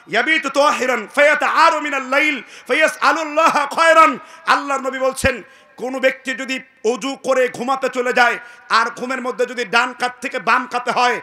ইয়াবিতু তাহিরান ফায়াতাআরু মিনাল লাইল ফায়াসআলুল্লাহ খায়রান। আল্লাহর নবী বলছেন, কোন ব্যক্তি যদি ওযু করে ঘুমাতে চলে যায় আর ঘুমের মধ্যে যদি ডান কাত থেকে বাম কাতে হয়,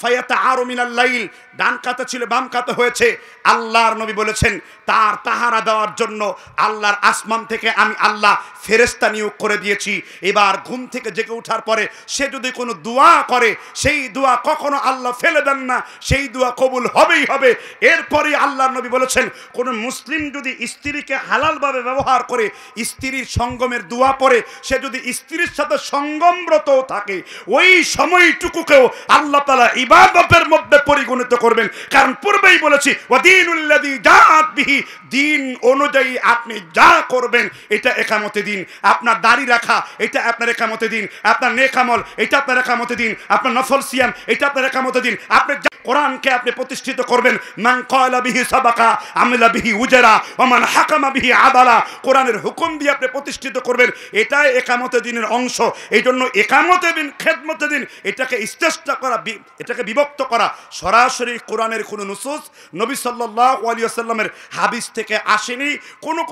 ফায়াতাআরু মিনাল লাইল, ডান কাতে ছিল বাম কাতে হয়েছে, আল্লাহর নবী বলেছেন তার পাহারা দেওয়ার জন্য আল্লাহর আসমান থেকে আমি আল্লাহ ফেরেশতা নিয়োগ করে দিয়েছি। এবার ঘুম থেকে জেগে ওঠার পরে সে যদি কোনো দোয়া করে, সেই দোয়া কখনো আল্লাহ ফেলে দেন না, সেই দোয়া কবুল হবেই হবে। এরপরে আল্লাহর নবী বলেছেন, কোন মুসলিম যদি স্ত্রীকে হালালভাবে ব্যবহার করে স্ত্রীর সঙ্গমের দোয়া পড়ে, সে যদি স্ত্রীর সাথে সঙ্গমরত থাকে, ওই সময়টুকুকেও আল্লাহ তাআলা ইবাদতের মধ্যে পরিগণিত করবেন। কারণ পূর্বেই বলেছি, ওয়াদিনুল্লাযী জাআত বিহি, দিন অনুযায়ী আপনি যা করবেন এটা একামতে দিন। আপনার দাড়ি রাখা এটা আপনার একামতে দিন, আপনার নেক আমল এটা আপনার একামতে দিন, আপনার নফল সিয়াম এটা আপনার একামতে দিন। আপনি কোরআনকে আপনি প্রতিষ্ঠিত করবেন। মান ক্বালা বিহি সাবাকা আমিলা বিহি উজরা ওয়া মান হাকামা বিহি আদালা, কোরআনের হুকুম দিয়ে আপনি প্রতিষ্ঠিত করবেন, এটাই একামতে দিনের অংশ। এই জন্য একামতে দিন, খেদমতে দিন, এটাকে ইস্তেষ্টা করা, এটাকে বিভক্ত করা সরাসরি কোরআনের কোনো নুসুস নবী সাল্লাল্লাহু আলাইহি ওয়াসাল্লামের হাদিস থেকে আসেনি।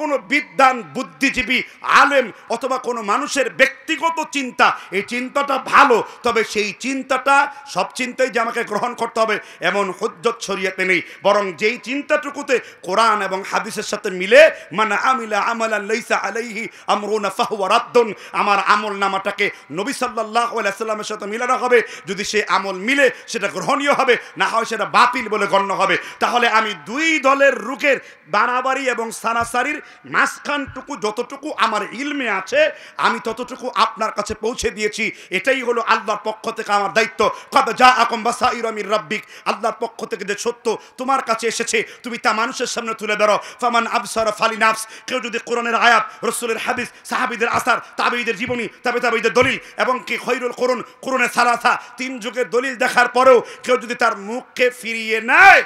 কোনো বিদ্বান বুদ্ধিজীবী আলেম অথবা কোনো মানুষের ব্যক্তিগত চিন্তা, এই চিন্তাটা ভালো, তবে সেই চিন্তাটা সব চিন্তাই যে আমাকে গ্রহণ করতে হবে এমন হুজ্জত শরীয়তে নেই। বরং যেই চিন্তাটুকুতে কোরআন এবং হাদিসের সাথে মিলে, মান আমিলা আমালান লাইসা আলাইহি আমরুনা ফাহুয়া রাদ্দুন, আমার আমল নামাটাকে নবী সাল্লাল্লাহু আলাইহি ওয়াসাল্লামের সাথে মিলানো হবে। যদি সে আমল মিলে সেটা গ্রহণীয় হবে, না হয় সেটা বাতিল বলে গণ্য হবে। তাহলে আমি দুই দলের রুকের বাড়াবাড়ি এবং সানাসারির মাঝখানটুকু যতটুকু আমার ইলমে আছে আমি ততটুকু আপনার কাছে পৌঁছে দিয়েছি। এটাই হলো আল্লাহর পক্ষ থেকে আমার দায়িত্ব। কদ জাআকুম বাসাইরু মির রাব্বিক, আল্লাহর পক্ষ থেকে যে সত্য তোমার কাছে এসেছে তুমি তা মানুষের সামনে তুলে ধরো। ফামান আবসারা ফালিনাফস, কেউ যদি কোরআনের আয়াত, রাসূলের হাদিস, সাহাবীদের আসার, তাবেঈদের জীবনী, তাবেঈদের দলিল এবং কি খৈরুল কুরুন, কুরুনে সালাসা, তিন যুগের দলিল দেখার পরেও কেউ যদি তার মুখকে ফিরিয়ে নেয়,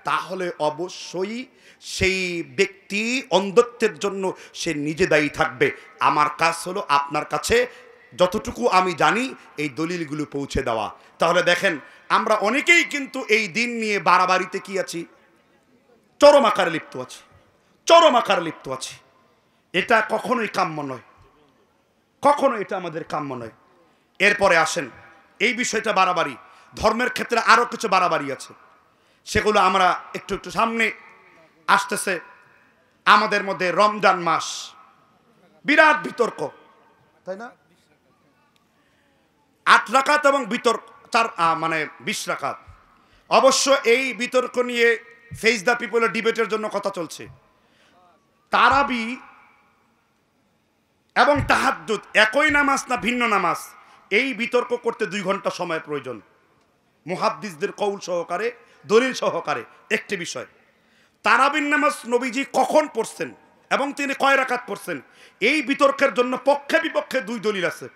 তাহলে অবশ্যই সেই ব্যক্তি অন্ধত্বের জন্য সে নিজে দায়ী থাকবে। আমার কাজ হলো আপনার কাছে যতটুকু আমি জানি এই দলিলগুলো পৌঁছে দেওয়া। তাহলে দেখেন, আমরা অনেকেই কিন্তু এই দিন নিয়ে বাড়াবাড়িতে কি আছি, চরম আকারে লিপ্ত আছি, চরম আকারে লিপ্ত আছি। এটা কখনোই কাম্য নয়, কখনো এটা আমাদের কাম্য নয়। এরপরে আসেন, এই বিষয়টা বাড়াবাড়ি, ধর্মের ক্ষেত্রে আরো কিছু বাড়াবাড়ি আছে, সেগুলো আমরা একটু একটু সামনে আসতেছে। আমাদের মধ্যে রমজান মাস বিরাট বিতর্ক, তাই না? 8 রাকাত এবং বিতর্ক 20 রাকাত। অবশ্য এই বিতর্ক নিয়ে ফেস দ্য পিপলের ডিবেটের জন্য কথা চলছে। তারাবি এবং তাহাজ্জুদ একই নামাজ না ভিন্ন নামাজ, এই বিতর্ক করতে 2 ঘন্টা সময় প্রয়োজন। মুহাদ্দিসদের কৌল সহকারে, দলিল সহকারে একটি বিষয়, তারাবির নামাজ নবীজি কখন পড়ছেন এবং তিনি কয় রাকাত পড়ছেন, এই বিতর্কের জন্য পক্ষে বিপক্ষে 2 দলিল আছে,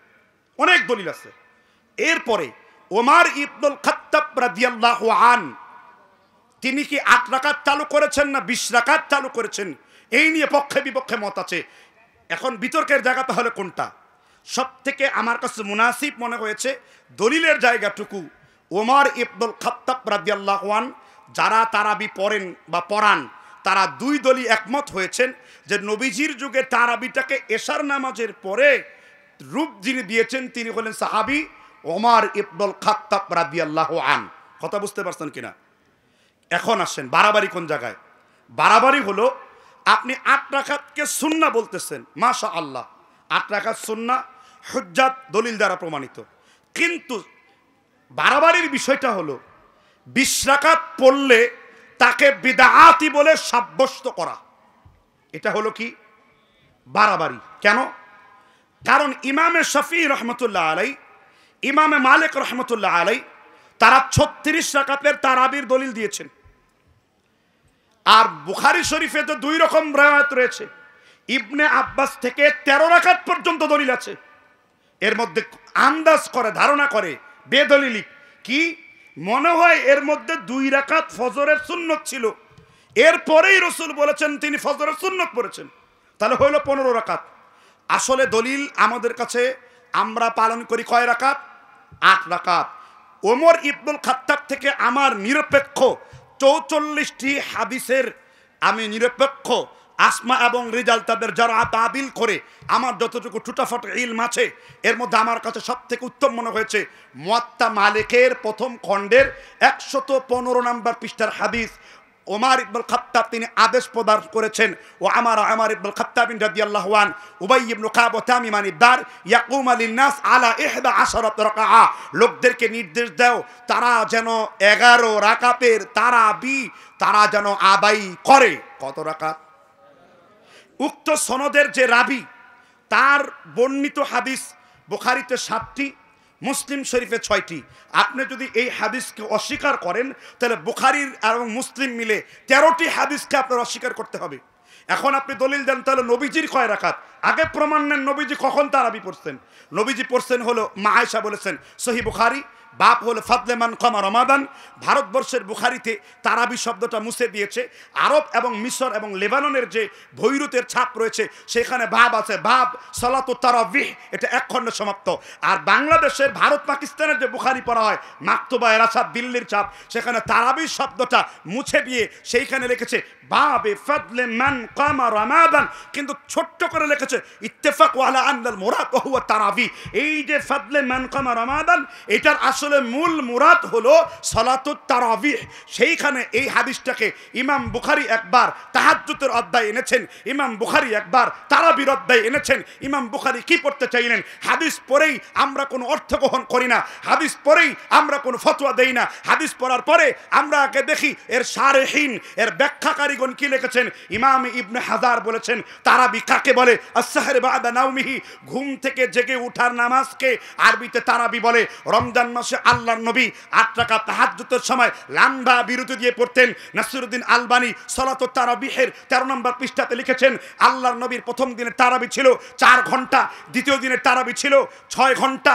অনেক দলিল আছে। এরপরে ওমর ইবনুল খাত্তাব রাদিয়াল্লাহু আন, তিনি কি 8 রাকাত চালু করেছেন না 20 রাকাত চালু করেছেন, এই নিয়ে পক্ষে বিপক্ষে মত আছে। এখন বিতর্কের জায়গা তাহলে কোনটা? সব থেকে আমার কাছে মুনাসিব মনে হয়েছে দলিলের জায়গাটুকু ওমর ইবনুল খাত্তাব রাদিয়াল্লাহু আন, যারা তারাবি পড়েন বা পড়ান তারা 2 দলই একমত হয়েছেন যে নবীজির যুগে তারাবিটাকে এশার নামাজের পরে রূপ যিনি দিয়েছেন তিনি হলেন সাহাবী ওমর ইবনুল খাত্তাব রাদিয়াল্লাহু আন। কথা বুঝতে পারছেন কিনা? এখন আসেন বাড়াবাড়ি কোন জায়গায়। বাড়াবাড়ি হলো আপনি 8 রাকাতকে সুন্নাহ বলতেছেন, মাশাআল্লাহ 8 রাকাত সুন্নাহ, হুজ্জাত দলিল দ্বারা প্রমাণিত। কিন্তু বাড়াবাড়ির বিষয়টা হলো 20 রাকাত পড়লে তাকে বিদআতি বলে সাব্যস্ত করা, এটা হলো কি বাড়াবাড়ি। কেন? কারণ ইমামে শাফিঈ রহমতুল্লাহ আলাই, ইমামে মালিক রহমতুল্লাহ আলাই তারা 36 রাকাতের তারাবির দলিল দিয়েছেন। আর বুখারী শরীফে তো 2 রকম riwayat রয়েছে। ইবনে আব্বাস থেকে 13 রাকাত পর্যন্ত দলিল আছে। এর মধ্যে আন্দাজ করে, ধারণা করে বেদলিলি কি মনে হয় এর মধ্যে 2 রাকাত ফজরের সুন্নত ছিল, এরপরেই রাসূল বলেছেন তিনি ফজরের সুন্নত পড়েছেন, তাহলে হলো 15 রাকাত। আসলে দলিল আমাদের কাছে আমরা পালন করি কয় রাকাত? 8 রাকাত। ওমর ইবনুল খাত্তাব থেকে আমার নিরপেক্ষ 44টি হাদিসের আমি নিরপেক্ষ আসমা এবং রিজাল তাদের যারা তাবিল করে আমার যতটুকু টুটাফাট ইলম আছে এর মধ্যে আমার কাছে সবথেকে উত্তম মনে হয়েছে মুয়াত্তা মালিকের প্রথম খণ্ডের 115 নম্বর পৃষ্ঠার হাদিস। ওমর ইবনুল খাত্তাব তিনি আদেশ প্রদান করেছেন, ও আমার ইবনুল খাত্তাব রাদিয়াল্লাহু আন উবাই ইবনে কাব ও তামিম আন-দার ইয়াকুমু লিন-নাস আলা 11 রাকাআ, লোকদেরকে নির্দেশ দাও তারা যেন 11 রাকাতের তারাবি তারা যেন আদায় করে। কত রাকাত? উক্ত সনদের যে রাবি তার বর্ণিত হাদিস বুখারীতে 7টি, মুসলিম শরীফে 6টি। আপনি যদি এই হাদিসকে অস্বীকার করেন তাহলে বুখারীর এবং মুসলিম মিলে 13টি হাদিসকে আপনার অস্বীকার করতে হবে। এখন আপনি দলিল দেন তাহলে নবীজির কয় রাকাত? আগে প্রমাণ নেন নবীজি কখন তারাবি পড়ছেন। নবীজি পড়ছেন হলো মা আয়েশা বলেছেন সহিহ বুখারী, বাপ হলো ফাদলে মান কামা রমাদান। ভারতবর্ষের বুখারীতে তারাবি শব্দটা মুছে দিয়েছে। আরব এবং মিশর এবং লেবাননের যে বৈরুতের ছাপ রয়েছে সেখানে বাব আছে, বাব সালাতুত তারাবিহ, এটা এক খণ্ডে সমাপ্ত। আর বাংলাদেশের ভারত পাকিস্তানের যে বুখারী পড়া হয় মাকতুবা এরাসাদ দিল্লির ছাপ, সেখানে তারাবি শব্দটা মুছে দিয়ে সেইখানে লিখেছে বাবে ফাদলে মান কামা রমাদান, কিন্তু ছোট্ট করে লিখেছে ইত্তেফাক আলা আন্নাল মুরাদ হুয়া তারাবি। এই যে ফাদলে মান কামা রমাদান এটার আসলে মূল মুরাদ হলো সালাতুত তারাবিহ। সেইখানে এই হাদিসটাকে ইমাম বুখারী একবার তাহাজ্জুদের অধ্যায় এনেছেন, ইমাম বুখারী একবার তারাবির অধ্যায় এনেছেন। ইমাম বুখারী কি পড়তে চাইলেন? হাদিস পড়েই আমরা কোনো অর্থ গ্রহণ করি না, হাদিস পড়েই আমরা কোনো ফতোয়া দেই না। হাদিস পড়ার পরে আমরা আগে দেখি এর শারহিন, এর ব্যাখ্যাকারীগণ কি লিখেছেন। ইমাম ইবনে হাজার বলেছেন তারাবি কাকে বলে? আস-সাহর বাদা নাওমিহি, ঘুম থেকে জেগে ওঠার নামাজকে আরবিতে তারাবি বলে। রমজান মাসে আল্লাহর নবী 8 রাকাত তাহাজ্জুদের সময় লম্বা বিরতি দিয়ে পড়তেন। নাসিরউদ্দিন আলবানী সালাতুত তারাবিহের 13 নম্বর পৃষ্ঠাতে লিখেছেন আল্লাহর নবীর প্রথম দিনের তারাবি ছিল 4 ঘন্টা, দ্বিতীয় দিনের তারাবি ছিল 6 ঘন্টা,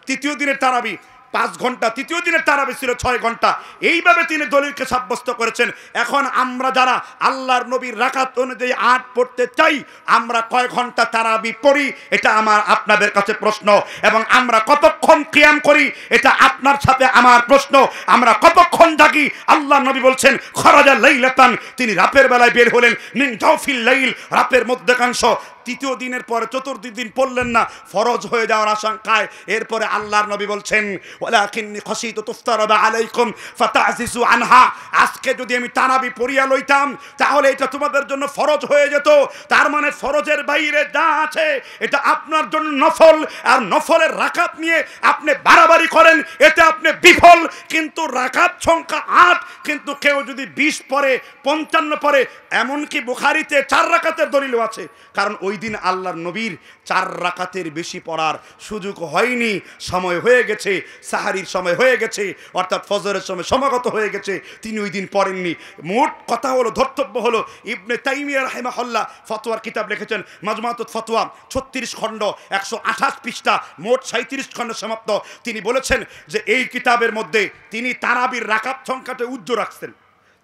তৃতীয় দিনের তারাবি 5 ঘন্টা, তৃতীয় দিনের তারাবি ছিল 6 ঘন্টা। এইভাবে তিনি দলিলকে সাব্যস্ত করেছেন। এখন আমরা যারা আল্লাহর নবীর রাকাত অনুযায়ী 8 পড়তে চাই, আমরা কয় ঘন্টা তারাবি পড়ি এটা আমার আপনাদের কাছে প্রশ্ন। এবং আমরা কতক্ষণ কিয়াম করি এটা আপনার সাথে আমার প্রশ্ন। আমরা কতক্ষণ জাগি? আল্লাহর নবী বলছেন খরাজা লাইলাতান, তিনি রাতের বেলায় বের হলেন, মিন জাওফিল লাইল, রাতের মধ্যকাংশ। তৃতীয় দিনের পরে চতুর্থ দিন পড়লেন না ফরজ হয়ে যাওয়ার আশঙ্কায়। এরপরে আল্লাহর নবী বলছেন ওয়ালাকিন্নী খাশিতু তুফতারাদা আলাইকুম ফাতাজিসু আনহা, আজকে যদি আমি তারাবি পড়িয়া লইতাম তাহলে এটা তোমাদের জন্য ফরজ হয়ে যেত। তার মানে ফরজের বাইরে যা আছে এটা আপনার জন্য নফল, আর নফলের রাকাত নিয়ে আপনি বাড়াবাড়ি করেন এতে আপনি বিফল। কিন্তু রাকাত সংখ্যা 8, কিন্তু কেউ যদি 20 পড়ে 55 পড়ে, এমনকি বুখারীতে 4 রাকাতের দলিলও আছে। কারণ ওই দিন আল্লাহর নবীর 4 রাকাতের বেশি পড়ার সুযোগ হয়নি, সময় হয়ে গেছে, সাহারির সময় হয়ে গেছে, অর্থাৎ ফজরের সময় সমাগত হয়ে গেছে, তিনি ওই দিন পড়েননি। মোট কথা হলো, ধর্তব্য হলো, ইবনে তাইমিয়া রাহিমাহুল্লাহ ফতোয়ার কিতাব লিখেছেন মাজমুআতুত ফতোয়া 36 খণ্ড 128 পৃষ্ঠা, মোট 37 খণ্ড সমাপ্ত। তিনি বলেছেন যে এই কিতাবের মধ্যে তিনি তারাবির রাকাত সংখ্যাটা উজ্জ্ব রাখছেন।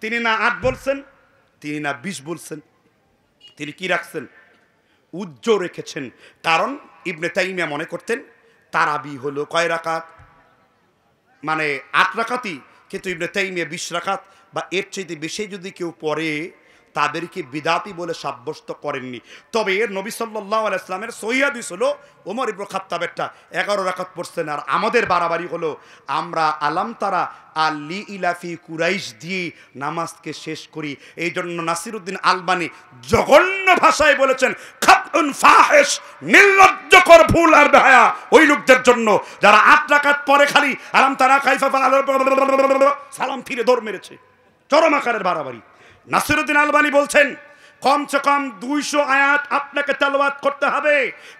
তিনি না 8 বলছেন, তিনি না 20 বলছেন, তিনি কি রাখছেন? উজ্জ্ব রেখেছেন। কারণ ইবনে তাইমিয়া মনে করতেন তারাবি হলো কয় রাকাত? মানে 8 রাকাতই, কিন্তু ইবনে তাইমিয়া 20 রাকাত বা এর চাইতে বেশি যদি কেউ পড়ে তাদেরকে বিদাতি বলে সাব্যস্ত করেননি। তবে নবী সাল্লাল্লাহু আলাইহি ওয়াসাল্লামের সহিহ হাদিস হলো ওমর ইবনে খাত্তাবেরটা 11 রাকাত পড়ছেন। আর আমাদের বাড়াবাড়ি হলো আমরা আলাম তারা আলী ইলাফি কুরাইশ দিয়ে নামাজকে শেষ করি। এই জন্য নাসিরউদ্দিন আলবানী জঘন্য ভাষায় বলেছেন খাতুন ফাহিশ, নির্লজ্জ ভয়ঙ্কর ভুল আর বেহায়া ওই লোকদের জন্য যারা 8 রাকাত পরে খালি আলাম তারা কাইফা সালাম ফিরে দৌড় মেরেছে। চরম আকারের বাড়াবাড়ি। নাসিরউদ্দিন আলবানী বলছেন কমসে কম 200 আয়াত আপনাকে তেলাওয়াত করতে হবে,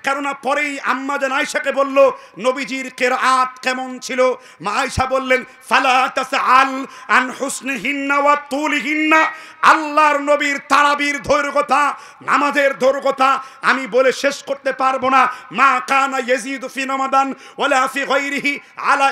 কেননা পরেই আম্মা জান আয়েশাকে বলল নবীজির কিরাআত কেমন ছিল। মা আয়েশা বললেন ফালা তাসআল আন হুসনিহিন্না ওয়া তুলিহিন্না, আল্লাহর নবীর তারাবির দৈর্ঘ্যতা, নামাজের দৈর্ঘ্যতা আমি বলে শেষ করতে পারবো না। মা কানা ইয়াজিদু ফি রমাদান ওয়ালা ফি গায়রিহি আলা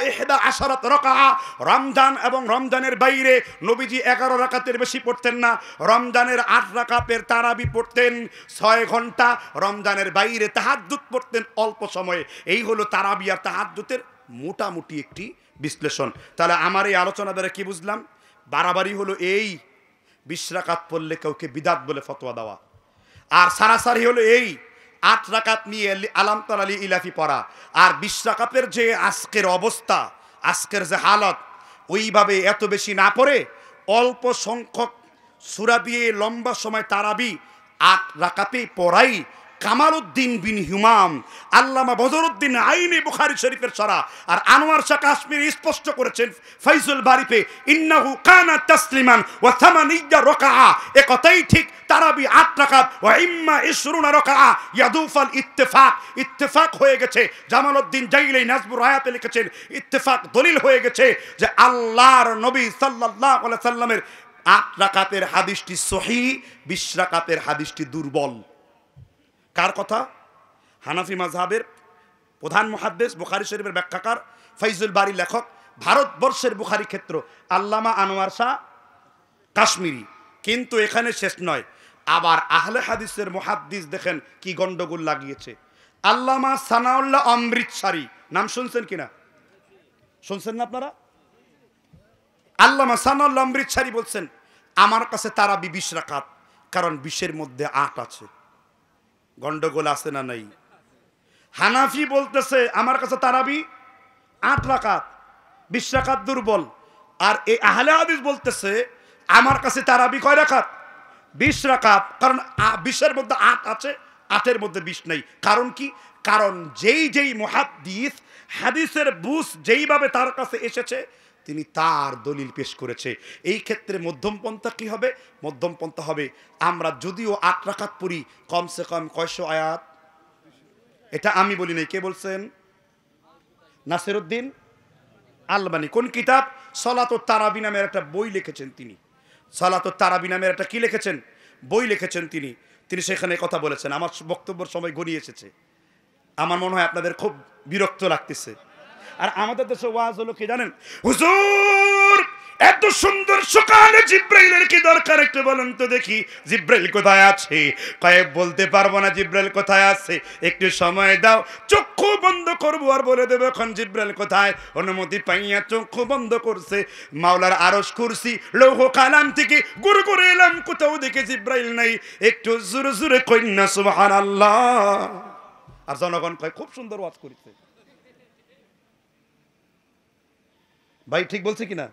11 রাকাআ, রমজান এবং রমজানের বাইরে নবীজি 11 রাকাতের বেশি পড়তেন না। রমজানের 8 রাকাতের তারাবি পড়তেন 6 ঘন্টা, রমজানের বাইরে তাহাজ্জুদ পড়তেন অল্প সময়ে। এই হলো তারাবি আর তাহাজ্জুদের মোটামুটি একটি বিশ্লেষণ। তাহলে আমার এই আলোচনা দ্বারা কি বুঝলাম? বাড়াবাড়ি হলো এই 20 রাকাত পড়লে কাউকে বিদাত বলে ফতোয়া দেওয়া, আর সারাসারি হলো এই 8 রাকাত নিয়ে আলাম তারালি ইলাফি পড়া। আর 20 রাকাতের যে আজকের অবস্থা, আজকের যে হালত, ওইভাবে এত বেশি না পড়ে অল্প সংখ্যক সূরা দিয়ে লম্বা সময় তারাবি 8 রাকাতেই পড়াই কামালউদ্দিন বিন হুমাম, আল্লামা বদরউদ্দিন আইনি বুখারী শরীফের সরা। আর আনোয়ার শাহ কাশ্মীরি স্পষ্ট করেছেন ফাইজুল বারিতে ইন্নাহু কানা তাসলিমান ওয়া থামানিয়া রাকাআ, এ কথাই ঠিক। তারাবি 8 রাকাত ওয়া ইম্মা 20 রাকাআ ইয়াদুফাল ইত্তেফাক, ইত্তেফাক হয়ে গেছে। জামালউদ্দিন জাইলাই নাজবুর রায়াতে লিখেছেন ইত্তেফাক দলিল হয়ে গেছে যে আল্লাহর নবী সাল্লাল্লাহু আলাইহি সাল্লামের 8 রাকাতের হাদিসটি সহিহ, 20 রাকাতের হাদিসটি দুর্বল। কার কথা? হানাফি মাযহাবের প্রধান মুহাদ্দিস, বুখারী শরীফের ব্যাখ্যাকার, ফাইজুল বারী লেখক, ভারতবর্ষের বুখারী ক্ষেত্র আল্লামা আনোয়ার শাহ কাশ্মীরি। কিন্তু এখানে শেষ নয়, আবার আহলে হাদিসের মুহাদ্দিস দেখেন কি গন্ডগোল লাগিয়েছে। আল্লামা সানাউল্লাহ অমৃতসারী, নাম শুনছেন কিনা? শুনছেন না আপনারা? আল্লামা সানাউল্লাহ অমৃতসারী বলছেন আমার কাছে তারাবি 20 রাকাত, কারণ 20-এর মধ্যে 8 আছে। গন্ডগোল আছে না নাই? হানাফি বলতেছে আমার কাছে তারাবি 8 রাকাত, 20 রাকাত দুর্বল। আর এই আহলে হাদিস বলতেছে আমার কাছে তারাবি কয় রাকাত? 20 রাকাত, কারণ 20-এর মধ্যে 8 আছে, 8-এর মধ্যে 20 নাই। কারণ কি? কারণ যেই মুহাদ্দিস হাদিসের বুঝ যেইভাবে তার কাছে এসেছে তিনি তার দলিল পেশ করেছে। এই ক্ষেত্রে মধ্যম পন্থা কি হবে? মধ্যম পন্থা হবে আমরা যদিও 8 রাকাত পড়ি, কমসে কম কয়শো আয়াত। এটা আমি বলি নাই, কে বলছেন? নাসিরউদ্দিন আলবানী। কোন কিতাব? সলাতুত তারাবি নামের একটা বই লিখেছেন তিনি। সলাতুত তারাবি নামের একটা কি লিখেছেন? বই লিখেছেন তিনি। তিনি সেখানে কথা বলেছেন। আমার বক্তব্যের সময় গড়িয়ে এসেছে, আমার মনে হয় আপনাদের খুব বিরক্ত লাগতেছে। আর আমাদের দেশে ওয়াজ হলো কি জানেন? হুজুর এত সুন্দর সকালে জিব্রাইলের কি দরকার, একটু বলেন তো দেখি জিব্রাইল কোথায় আছে? কয়ে বলতে পারবো না জিব্রাইল কোথায় আছে, একটু সময় দাও, চক্ষু বন্ধ করবো আর বলে দেবো এখন জিব্রাইল কোথায়। অনুমতি পাইয়া চক্ষু বন্ধ করছে, মাওলার আরশ কুরসি লৌহ কালাম থেকে গুরু করে এলাম, কোথাও দেখে জিব্রাইল নাই। একটু জোরে জোরে কইনা সুবহানাল্লাহ। আর জনগণ কয় খুব সুন্দর ওয়াজ করেছে। ভাই ঠিক বলছে কিনা?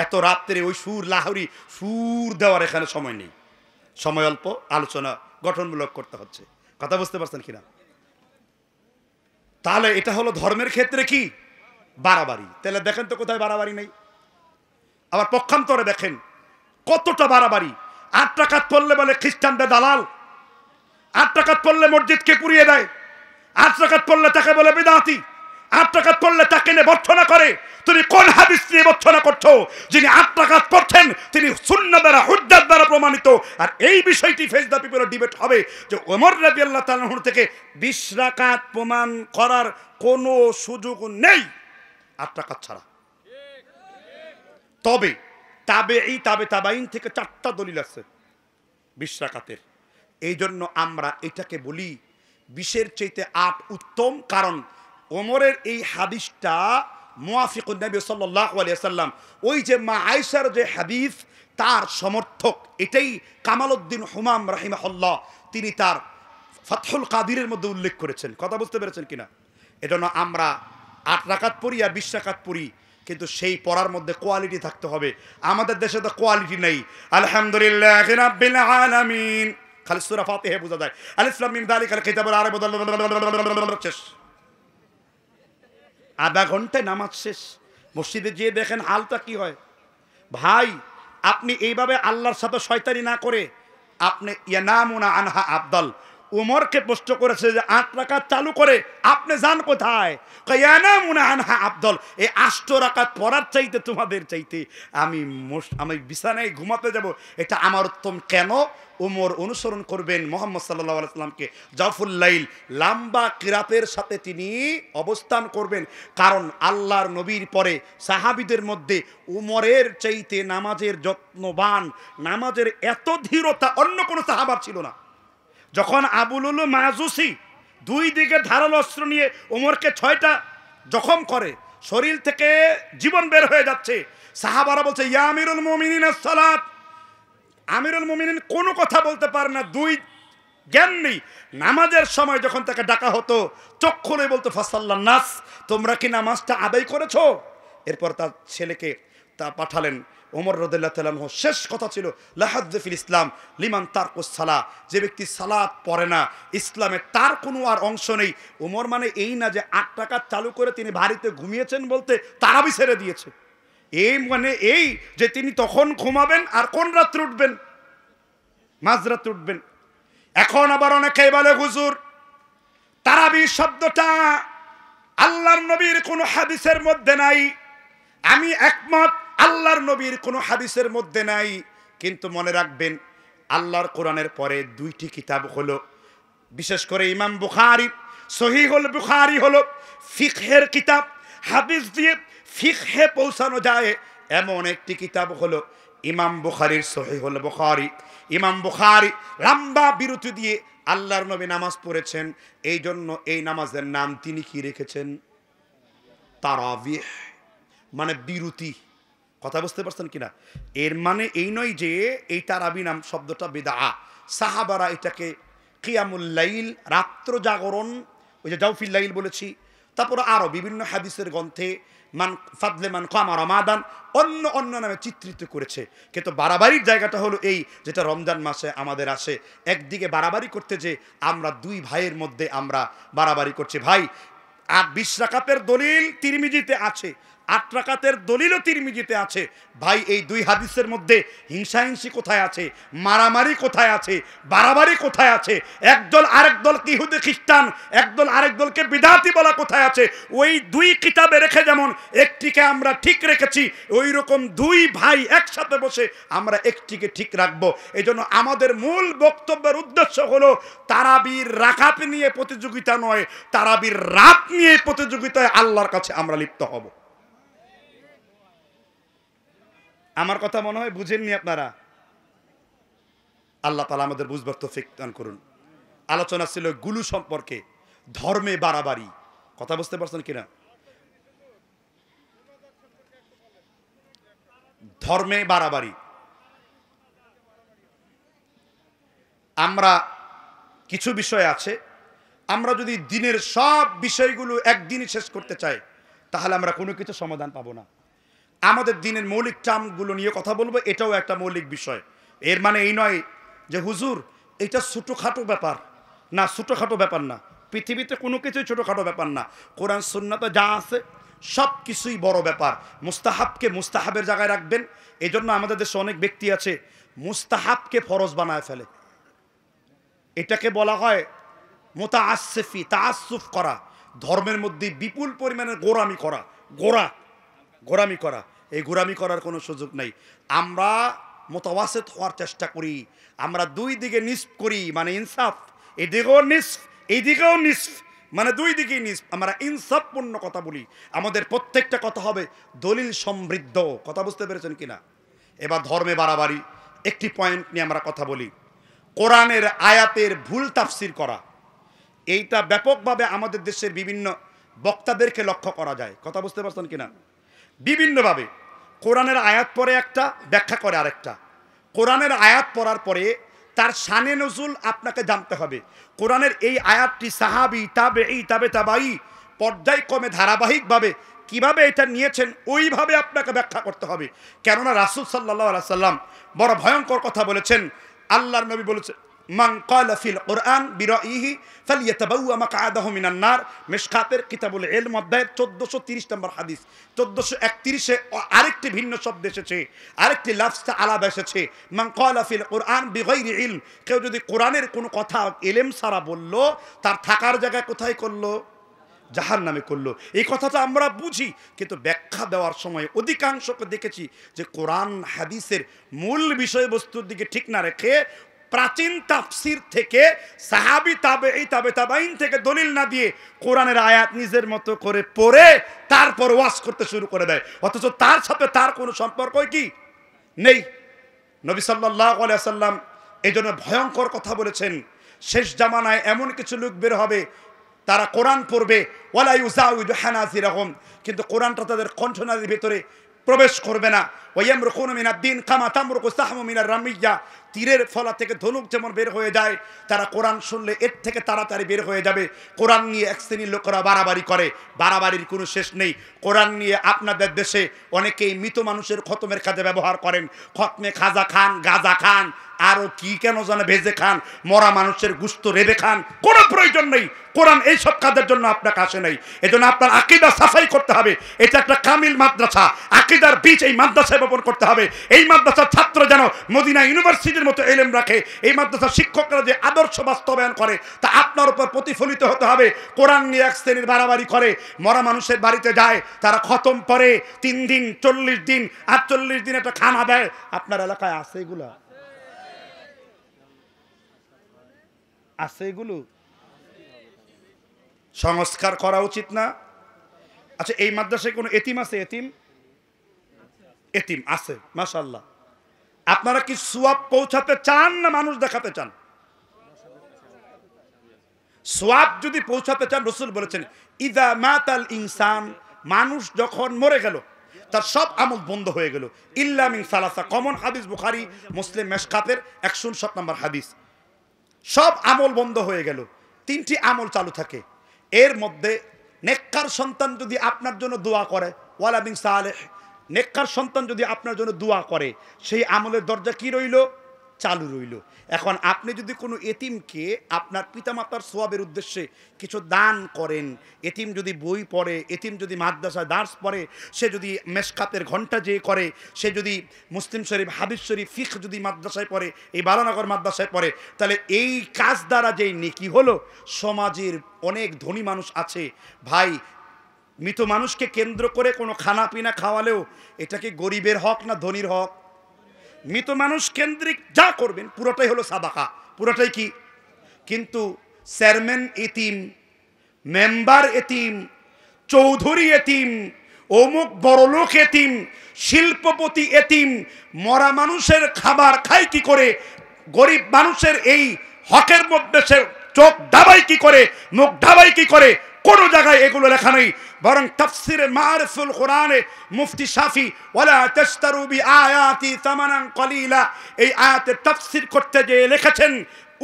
এত রাত্রে ওই সুর লাহরি সুর দেওয়ার এখানে সময় নেই, সময় অল্প, আলোচনা গঠনমূলক করতে হচ্ছে। কথা বুঝতে পারছেন কিনা? তাহলে এটা হলো ধর্মের ক্ষেত্রে কি বাড়াবাড়ি। তাহলে দেখেন তো কোথায় বাড়াবাড়ি নেই। আবার পক্ষান্তরে দেখেন কতটা বাড়াবাড়ি। 8 রাকাত পড়লে বলে খ্রিস্টানদের দালাল, 8 রাকাত পড়লে মসজিদকে পুড়িয়ে দেয়, 8 রাকাত পড়লে তাকে বলে বিদআতি, 8 রাকাত পড়লে তাকে নিয়ে বর্ণনা করে। তুমি কোন হাদিস নিয়ে বর্ণনা করছো? যিনি 8 রাকাত পড়ছেন তিনি সুন্নাহ দ্বারা হুজ্জাত দ্বারা প্রমাণিত। আর এই বিষয়টি ফেস দ্য পিপলের ডিবেট হবে যে ওমর রাদিয়াল্লাহু তাআলা আনহু থেকে 20 রাকাত প্রমাণ করার কোনো সুযোগ নেই 8 রাকাত ছাড়া। তবে তাবেঈন থেকে 4টা দলিল আছে 20 রাকাতের। এই জন্য আমরা এটাকে বলি 20-এর চাইতে 8 উত্তম, কারণ ওমরের এই হাদিসটা মুওয়াফিকুন নবী সাল্লাল্লাহু আলাইহি সাল্লাম, ওই যে মা আয়েশার যে হাদিস তার সমর্থক। এটাই কামালউদ্দিন হুমাম রাহিমাহুল্লাহ তিনি তার ফাতহুল কাদিরের মধ্যে উল্লেখ করেছেন। কথা বুঝতে পেরেছেন কিনা? এজন্য আমরা 8 রাকাত পড়ি আর 20 রাকাত পড়ি, কিন্তু সেই পড়ার মধ্যে কোয়ালিটি থাকতে হবে। আমাদের দেশে তো কোয়ালিটি নেই। আলহামদুলিল্লাহি রাব্বিল আলামিন, খালি সূরা ফাতিহা বোঝা যায় আলিফ লাম মিম যালিকাল কিতাবুল লা রাইবা ফিহি শেষ। আধা ঘন্টায় নামাজ শেষ। মসজিদে গিয়ে দেখেন হালটা কি হয়। ভাই আপনি এইভাবে আল্লাহর সাথে শয়তানি না করে আপনি ইয়ানামুনা আনহা আফদাল। উমরকে প্রশ্ন করেছে যে 8 রাকাত চালু করে আপনি যান কোথায়? ইয়ানামুনা আনহা আফদাল। এই 8 রাকাত পড়ার চাইতে তোমাদের চাইতে আমি বিছানায় ঘুমাতে যাব এটা আমার উত্তম। কেন? উমর অনুসরণ করবেন মুহাম্মদ সাল্লাল্লাহু আলাইহি সাল্লামকে। জাওফুল লাইল লম্বা কিরাতের সাথে তিনি অবস্থান করবেন, কারণ আল্লাহর নবীর পরে সাহাবীদের মধ্যে উমরের চাইতে নামাজের যত্নবান, নামাজের এত ধীরতা অন্য কোনো সাহাবার ছিল না। যখন আবুলুল মাজুসি 2 দিকে ধারালো অস্ত্র নিয়ে উমরকে 6টা জখম করে, শরীর থেকে জীবন বের হয়ে যাচ্ছে, সাহাবারা বলছে ইয়া আমিরুল মুমিনিন আস-সালাত। আমিরুল মুমিনিন কোনো কথা বলতে পারে না, 2 জ্ঞান নেই। নামাজের সময় যখন তাকে ডাকা হতো চোখ খুলে বলতো ফাসাল্লান নাস, তোমরা কি নামাজটা আদায় করেছো? এরপর তার ছেলেকে তা পাঠালেন। ওমর রাদিয়াল্লাহু তাআলা আনহু শেষ কথা ছিল লা হাজ্জ ফিল ইসলাম লিমান তারকুস সালাহ, যে ব্যক্তি সালাত পড়ে না ইসলামে তার কোনো আর অংশ নেই। ওমর মানে এই না যে 8 রাকাত চালু করে তিনি বাড়িতে ঘুমিয়েছেন বলতে তারাবি ছেড়ে দিয়েছে। এই মানে এই যে তিনি তখন ঘুমাবেন আর কোন রাত্রে উঠবেন? মাঝরাতে উঠবেন। এখন আবার অনেকেই বলে হুজুর তারাবি শব্দটা আল্লাহর নবীর কোনো হাদিসের মধ্যে নাই। আমি একমত, আল্লাহর নবীর কোনো হাদিসের মধ্যে নাই। কিন্তু মনে রাখবেন আল্লাহর কোরআনের পরে 2টি কিতাব হলো, বিশেষ করে ইমাম বুখারী সহিহুল বুখারী হলো ফিকহের কিতাব। হাদিস দিয়ে ফিকহে পৌঁছানো যায় এমন একটি কিতাব হলো ইমাম বুখারীর সহিহুল বুখারী। ইমাম বুখারী লম্বা বিরতি দিয়ে আল্লাহর নবী নামাজ পড়েছেন, এই জন্য এই নামাজের নাম তিনি কি রেখেছেন? তারাবিহ, মানে বিরতি। কথা বুঝতে পারছেন কিনা? এর মানে এই নয় যে এই তারাবি নাম শব্দটা বিদআ। সাহাবারা এটাকে কিয়ামুল লাইল, রাত্র জাগরণ, ওই যে জাওফিল লাইল বলেছি, তারপর আরো বিভিন্ন হাদিসের গ্রন্থে মান ফাদলে মান কামা রমাদান অন্য অন্য নামে চিত্রিত করেছে। কিন্তু বাড়াবাড়ির জায়গাটা হলো এই, যেটা রমজান মাসে আমাদের আসে। একদিকে বাড়াবাড়ি করতে যে আমরা 2 ভাইয়ের মধ্যে আমরা বাড়াবাড়ি করছি। ভাই 20 রাকাতের দলিল তিরমিজিতে আছে, 8 রাকাতের দলিলও তিরমিজিতে আছে। ভাই এই 2 হাদিসের মধ্যে হিংসাহিংসি কোথায় আছে? মারামারি কোথায় আছে? বাড়াবাড়ি কোথায় আছে? একদল আরেক দলকে ইহুদি খ্রিস্টান, একদল আরেক দলকে বিদাতি বলা কোথায় আছে? ওই 2 কিতাবে রেখে যেমন একটিকে আমরা ঠিক রেখেছি, ওই রকম 2 ভাই একসাথে বসে আমরা একটিকে ঠিক রাখবো। এই জন্য আমাদের মূল বক্তব্যের উদ্দেশ্য হলো তারাবির রাকাত নিয়ে প্রতিযোগিতা নয়, তারাবির রাত নিয়ে প্রতিযোগিতায় আল্লাহর কাছে আমরা লিপ্ত হব। আমার কথা মনে হয় বুঝেননি আপনারা। আল্লাহ তাআলা আমাদের বুঝবার তৌফিক দান করুন। আলোচনা ছিল গুলু সম্পর্কে, ধর্মে বাড়াবাড়ি। কথা বুঝতে পারছেন কিনা? ধর্মে বাড়াবাড়ি। আমরা কিছু বিষয় আছে, আমরা যদি দিনের সব বিষয়গুলো একদিনই শেষ করতে চাই তাহলে আমরা কোনো কিছু সমাধান পাবো না। আমাদের দিনের মৌলিক টার্মগুলো নিয়ে কথা বলবো, এটাও একটা মৌলিক বিষয়। এর মানে এই নয় যে হুজুর এটা ছোটোখাটো ব্যাপার না, ছোটোখাটো ব্যাপার না। পৃথিবীতে কোনো কিছুই ছোটোখাটো ব্যাপার না। কোরআন সুন্নাতে যা আছে সব কিছুই বড় ব্যাপার। মুস্তাহাবকে মুস্তাহাবের জায়গায় রাখবেন। এই জন্য আমাদের দেশে অনেক ব্যক্তি আছে মুস্তাহাবকে ফরজ বানায় ফেলে। এটাকে বলা হয় মুতাআসসিফি, তাআসসুফ করা, ধর্মের মধ্যে বিপুল পরিমাণে গোরামি করা। গোরামি করা, এই গোরামি করার কোনো সুযোগ নাই। আমরা মুতাওয়াসিত হওয়ার চেষ্টা করি, আমরা 2 দিকে নিসফ করি, মানে ইনসাফ। এদিকেও নিসফ, এইদিকেও নিসফ, মানে 2 দিকেই নিসফ। আমরা ইনসাফপূর্ণ কথা বলি। আমাদের প্রত্যেকটা কথা হবে দলিল সমৃদ্ধ। কথা বুঝতে পেরেছেন কিনা? এবার ধর্মে বাড়াবাড়ি একটি পয়েন্ট নিয়ে আমরা কথা বলি। কোরআনের আয়াতের ভুল তাফসির করা, এইটা ব্যাপকভাবে আমাদের দেশের বিভিন্ন বক্তাদেরকে লক্ষ্য করা যায়। কথা বুঝতে পারছেন কিনা? বিভিন্নভাবে কোরআনের আয়াত পরে একটা, ব্যাখ্যা করে আরেকটা। কোরআনের আয়াত পড়ার পরে তার শানে নজুল আপনাকে জানতে হবে। কোরআনের এই আয়াতটি সাহাবী, তাবেঈ, তাবে তাবাঈ পর্যায়ক্রমে ধারাবাহিকভাবে কিভাবে এটা নিয়েছেন ওইভাবে আপনাকে ব্যাখ্যা করতে হবে। কেননা রাসূল সাল্লাল্লাহু আলাইহি সাল্লাম বড় ভয়ঙ্কর কথা বলেছেন। আল্লাহর নবী বলেছেন মান ক্বালা ফিল কুরআন বিরাইহি ফালইয়াতাবাওয়া মাকআদাহু মিনান নার। মিশকাতের কিতাবুল ইলম অধ্যায়ের 1430 নম্বর হাদিস। 1431 এ আরেকটি ভিন্ন শব্দ এসেছে, আরেকটি লফজ আলাদা এসেছে, মান ক্বালা ফিল কুরআন বিগাইরি ইলম। কেউ যদি কোরআনের কোনো কথা ইলম ছাড়া বলল, তার থাকার জায়গা কোথায় করলো? জাহান্নামে করলো। এই কথাটা আমরা বুঝি, কিন্তু ব্যাখ্যা দেওয়ার সময় অধিকাংশকে দেখেছি যে কোরআন হাদিসের মূল বিষয়বস্তুর দিকে ঠিক না রেখে প্রাচীন তাফসির থেকে, সাহাবী তাবেঈ তাবে তাবাইন থেকে দলিল না দিয়ে কোরআনের আয়াত নিজের মতো করে পড়ে তারপর ওয়াজ করতে শুরু করে দেয়, অথচ তার সাথে তার কোনো সম্পর্কই কি নেই। নবী সাল্লাল্লাহু আলাইহি ওয়াসাল্লাম এই জন্য ভয়ঙ্কর কথা বলেছেন, শেষ জামানায় এমন কিছু লোক বের হবে, তারা কোরআন পড়বে ওয়ালা ইউজাউদু হানাজিরাহুম, কিন্তু কোরআনটা তাদের কণ্ঠনালীর ভিতরে প্রবেশ করবে না। ওয়ায়ামরুকুনা মিনাদ-দ্বীন কামা তামরুকু সাহমু মিনার রামিয়া, তীরের ফলা থেকে ধনুক যেমন বের হয়ে যায়, তারা কোরআন শুনলে এর থেকে তাড়াতাড়ি বের হয়ে যাবে। কোরআন নিয়ে এক শ্রেণীর লোকেরা বাড়াবাড়ি করে, বাড়াবাড়ির কোনো শেষ নেই। কোরআন নিয়ে আপনাদের দেশে অনেকেই মৃত মানুষের খতমের কাজে ব্যবহার করেন, খতমে খাজা খান, গাজা খান, আরও কি কেন জানে ভেজে খান, মরা মানুষের গুস্ত রেঁধে খান, কোনো প্রয়োজন নেই। কোরআন এইসব কাজের জন্য আপনাকে আসে নাই। এজন্য আপনার আকীদা সাফাই করতে হবে। এটা একটা কামিল মাদ্রাসা, আকীদার বীজ এই মাদ্রাসায় বপন করতে হবে। এই মাদ্রাসার ছাত্র যেন মদিনা ইউনিভার্সিটির মতো ইলম রাখে, এই মাদ্রাসার শিক্ষকরা যে আদর্শ বাস্তবায়ন করে তা আপনার উপর প্রতিফলিত হতে হবে। কোরআন নিয়ে এক শ্রেণীর বাড়াবাড়ি করে, মরা মানুষের বাড়িতে যায়, তারা খতম করে 3 দিন 40 দিন 48 দিন একটা খানা দেয়। আপনার এলাকায় আছে এগুলা? আছে এগুলো? সংস্কার করা উচিত না? আচ্ছা, এই মাদ্রাসায় কোনো এতিম আছে? এতিম এতিম আছে, মাশাআল্লাহ। আপনারা কি সওয়াব পৌঁছাতে চান না মানুষ দেখাতে চান? সওয়াব যদি পৌঁছাতে চান, রাসূল বলেছেন ইযা মাতাল ইনসান, মানুষ যখন মরে গেল তার সব আমল বন্ধ হয়ে গেল, ইল্লা মিন সালাসা। কমন হাদিস, বুখারী মুসলিম মিশকাতের 159 নম্বর হাদিস। সব আমল বন্ধ হয়ে গেল, 3টি আমল চালু থাকে। এর মধ্যে নেককার সন্তান যদি আপনার জন্য দোয়া করে, ওয়ালা মিন সালেহ, নেককার সন্তান যদি আপনার জন্য দোয়া করে, সেই আমলের দরজা কি রইল? চালু রইল। এখন আপনি যদি কোনো এতিমকে আপনার পিতামাতার সওয়াবের উদ্দেশ্যে কিছু দান করেন, এতিম যদি বই পড়ে, এতিম যদি মাদ্রাসায় দার্স পড়ে, সে যদি মেশকাতের ঘন্টা যে করে, সে যদি মুসলিম শরীফ, হাদিস শরীফ, ফিকহ যদি মাদ্রাসায় পড়ে, এই বালানগর মাদ্রাসায় পড়ে, তাহলে এই কাজ দ্বারা যেই নেকি হলো, সমাজের অনেক ধনী মানুষ আছে ভাই, মৃত মানুষকে কেন্দ্র করে কোনো খানা পিনা খাওয়ালেও এটা কি গরিবের হক না ধনীর হক? মৃত মানুষ কেন্দ্রিক যা করবেন পুরোটাই হলো সাদাকা, পুরোটাই কি? কিন্তু চেয়ারম্যান এতিম, মেম্বার এতিম, চৌধুরী এতিম, অমুক বড়লোক এতিম, শিল্পপতি এতিম, মরা মানুষের খাবার খায় কি করে, গরিব মানুষের এই হকের মধ্যে সে চোখ ডাবাই কি করে, মুখ ডাবাই কি করে, কোনো জায়গায় এগুলো লেখা নেই। বরং তাফসিরে মারিফুল কোরআনে মুফতি শাফি ওয়ালা তাশতারু বিআয়াতি সামানান কলিলা, এই আয়াতের তাফসির করতে যে লিখেছেন,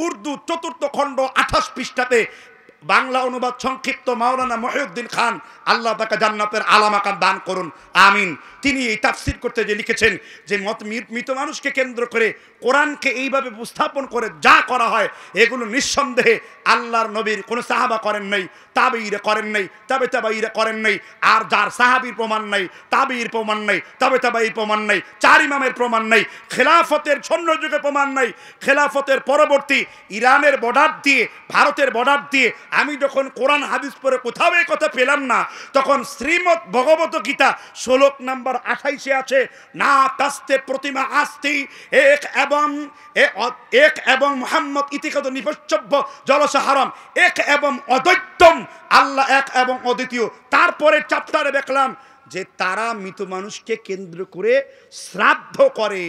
উর্দু 4th খণ্ড 28 পৃষ্ঠাতে, বাংলা অনুবাদ সংক্ষিপ্ত মাওলানা মহিউদ্দিন খান, আল্লাহ তাকে জান্নাতের আলা মাকাম দান করুন, আমিন। তিনি এই তাফসির করতে যে লিখেছেন যে মৃত মানুষকে কেন্দ্র করে কোরআনকে এইভাবে উপস্থাপন করে যা করা হয়, এগুলো নিঃসন্দেহে আল্লাহর নবীর কোনো সাহাবা করেন নাই, তাবেঈরা করেন নাই, তাবে তাবেঈরা করেন নাই। আর যার সাহাবীর প্রমাণ নাই, তাবেঈর প্রমাণ নাই, তাবে তাবেঈর প্রমাণ নাই, 4 ইমামের প্রমাণ নাই, খেলাফতের স্বর্ণযুগের প্রমাণ নাই, খেলাফতের পরবর্তী ইরানের বর্ডার দিয়ে, ভারতের বর্ডার দিয়ে আমি যখন কোরআন হাদিস পড়ে কোথাও এই কথা পেলাম না, তখন শ্রীমদ ভগবত গীতা 16 নম্বর 28 আছে, না তাস্তে প্রতিমা আস্তি এক এবং মুহাম্মদ ইতিকাদ নিপচ্ছব্য জলসা হারাম, এক এবং অদ্বৈতম, আল্লাহ এক এবং অদ্বিতীয়। তারপরে চ্যাপ্টারে দেখলাম যে তারা মৃত মানুষকে কেন্দ্র করে শ্রাদ্ধ করে,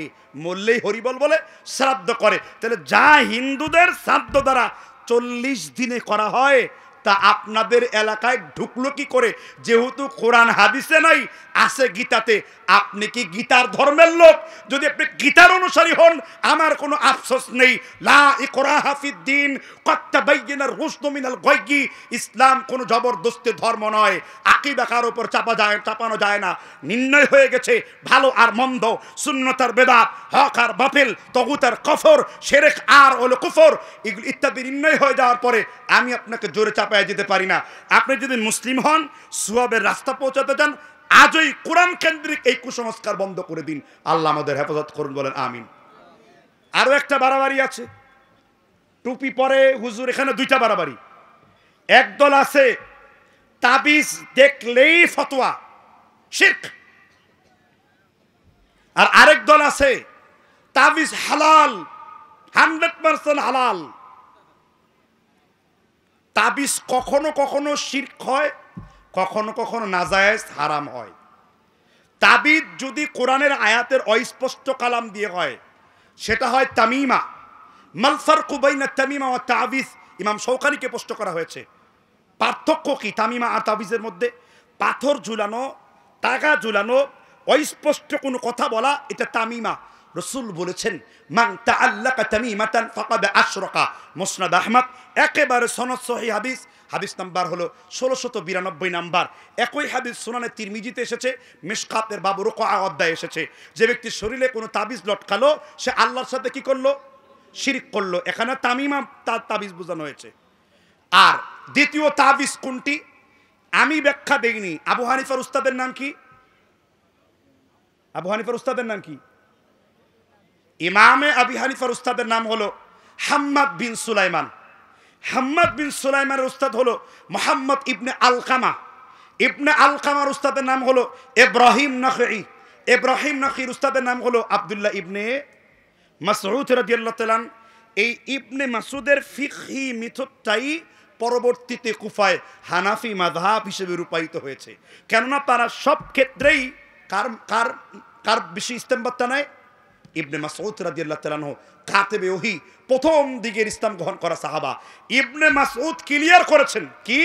মরলেই হরিবল বলে শ্রাদ্ধ করে। তাহলে যা হিন্দুদের শ্রাদ্ধ দ্বারা 40 দিনে করা হয়, তা আপনাদের এলাকায় ঢুকলো কি করে? যেহেতু কোরআন হাদিসে নাই, আছে গীতাতে। আপনি কি গীতার ধর্মের লোক? যদি আপনি গীতার অনুসারী হন, আমার কোনো আফসোস নেই। লা ইকরাহা ফিদ্দিন ক্বাদ তাবায়্যানার রুশদু মিনাল গায়য়্যি। ইসলাম কোনো জবরদস্তি ধর্ম নয়। আকীদা কার উপর চাপানো যায় না। নির্ণয় হয়ে গেছে ভালো আর মন্দ, সুন্নাত আর বেদাত, হক আর বাতিল, তাগুত আর কুফর, শিরক আর হলো কুফর, এগুলো ইত্যাদি নির্ণয় হয়ে যাওয়ার পরে আমি আপনাকে জোরে চাপায় যেতে পারি না। আপনি যদি মুসলিম হন, সওয়াবের রাস্তা পৌঁছাতে চান, আজই কোরআন কেন্দ্রিক এই কুসংস্কার বন্ধ করে দিন। আল্লাহ আমাদের হেফাজত করুন, বলেন আমিন। আরো একটা বাড়াবাড়ি আছে, টুপি পরে হুজুর, এখানে দুইটা বাড়াবাড়ি। একদল আছে তাবিজ দেখলেই ফতোয়া, শিরক। আর আরেক দল আছে তাবিজ হালাল, 100% হালাল। তাবিজ কখনো কখনো শিরক হয়, কখনো কখনো নাজায়েজ হারাম হয়। তাবিজ যদি কোরআনের আয়াতের অস্পষ্ট কালাম দিয়ে হয়, সেটা হয় তামিমা। মাল ফারকু বাইনা তামিমা ওয়া তাবিজ? ইমাম শৌকানীকে প্রশ্ন করা হয়েছে, পার্থক্য কি তামিমা আর তাবিজের মধ্যে? পাথর ঝুলানো, তাগা ঝুলানো, অস্পষ্ট কোনো কথা বলা, এটা তামিমা। রাসূল বলেছেন, মান তাআল্লাকা তামিমাতান ফাকাদ আশরাকা। মুসনাদ আহমদ, একেবারে সনদ সহিহ হাদিস, হাদিস নাম্বার হলো 1692 নাম্বার। একই হাদিস সুনানে তিরমিজিতে এসেছে, মিশকাতের বাবু রুকআ অধ্যায়ে এসেছে। যে ব্যক্তির শরীরে কোনো তাবিজ লটকালো, সে আল্লাহর সাথে কি করলো? শিরক করলো। এখানে তামিমা তাবিজ বোঝানো হয়েছে। আর দ্বিতীয় তাবিজ কোনটি? আমি ব্যাখ্যা দেইনি। আবু হানিফার উস্তাদের নাম কি? আবু হানিফার উস্তাদের নাম কি? ইমামে আবু হানিফার উস্তাদের নাম হলো হাম্মাদ বিন সুলাইমান। হাম্মাদ বিন সুলাইমানের উস্তাদ হলো মুহাম্মদ ইবনে আলকামা। ইবনে আলকামার উস্তাদের নাম হলো ইব্রাহিম নাখঈ। ইব্রাহিম নাখঈর উস্তাদের নাম হলো আব্দুল্লাহ ইবনে মাসউদ রাদিয়াল্লাহু তাআলা। এই ইবনে মাসউদের ফিকহি মিথডটাই পরবর্তীতে কুফায় হানাফি মাযহাব হিসেবে রূপায়িত হয়েছে। কেননা তারা সব ক্ষেত্রেই কার বেশি ইস্তেমবাদটা নেয়? ইবনে মাসউদ রাদিয়াল্লাহু তাআলা কাতেবে ওহী, প্রথম দিকের ইসলাম গ্রহণ করা সাহাবা। ইবনে মাসউদ ক্লিয়ার করেছেন কি?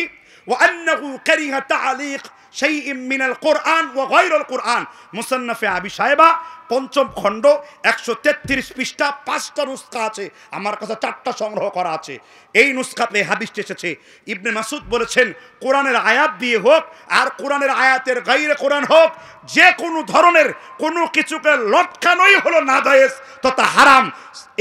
ওয়া আন্নাহু কারিহা তাআলিক শাইইন মিনাল কুরআন ওয়া গায়রুল কুরআন। মুসান্নাফে আবি সাহেবা, পঞ্চম খণ্ড, 133 পৃষ্ঠা, 5টা নুসখা আছে। আমার কাছে 4টা সংগ্রহ করা আছে। এই নুসখাতে হাদিসটি এসেছে। ইবনে মাসউদ বলেছেন, কোরআনের আয়াত দিয়ে হোক আর কোরআনের আয়াতের গায়রে কোরআন হোক, যে কোনো ধরনের কোনো কিছুকে লটকানোই হলো নাজায়েজ তথা হারাম।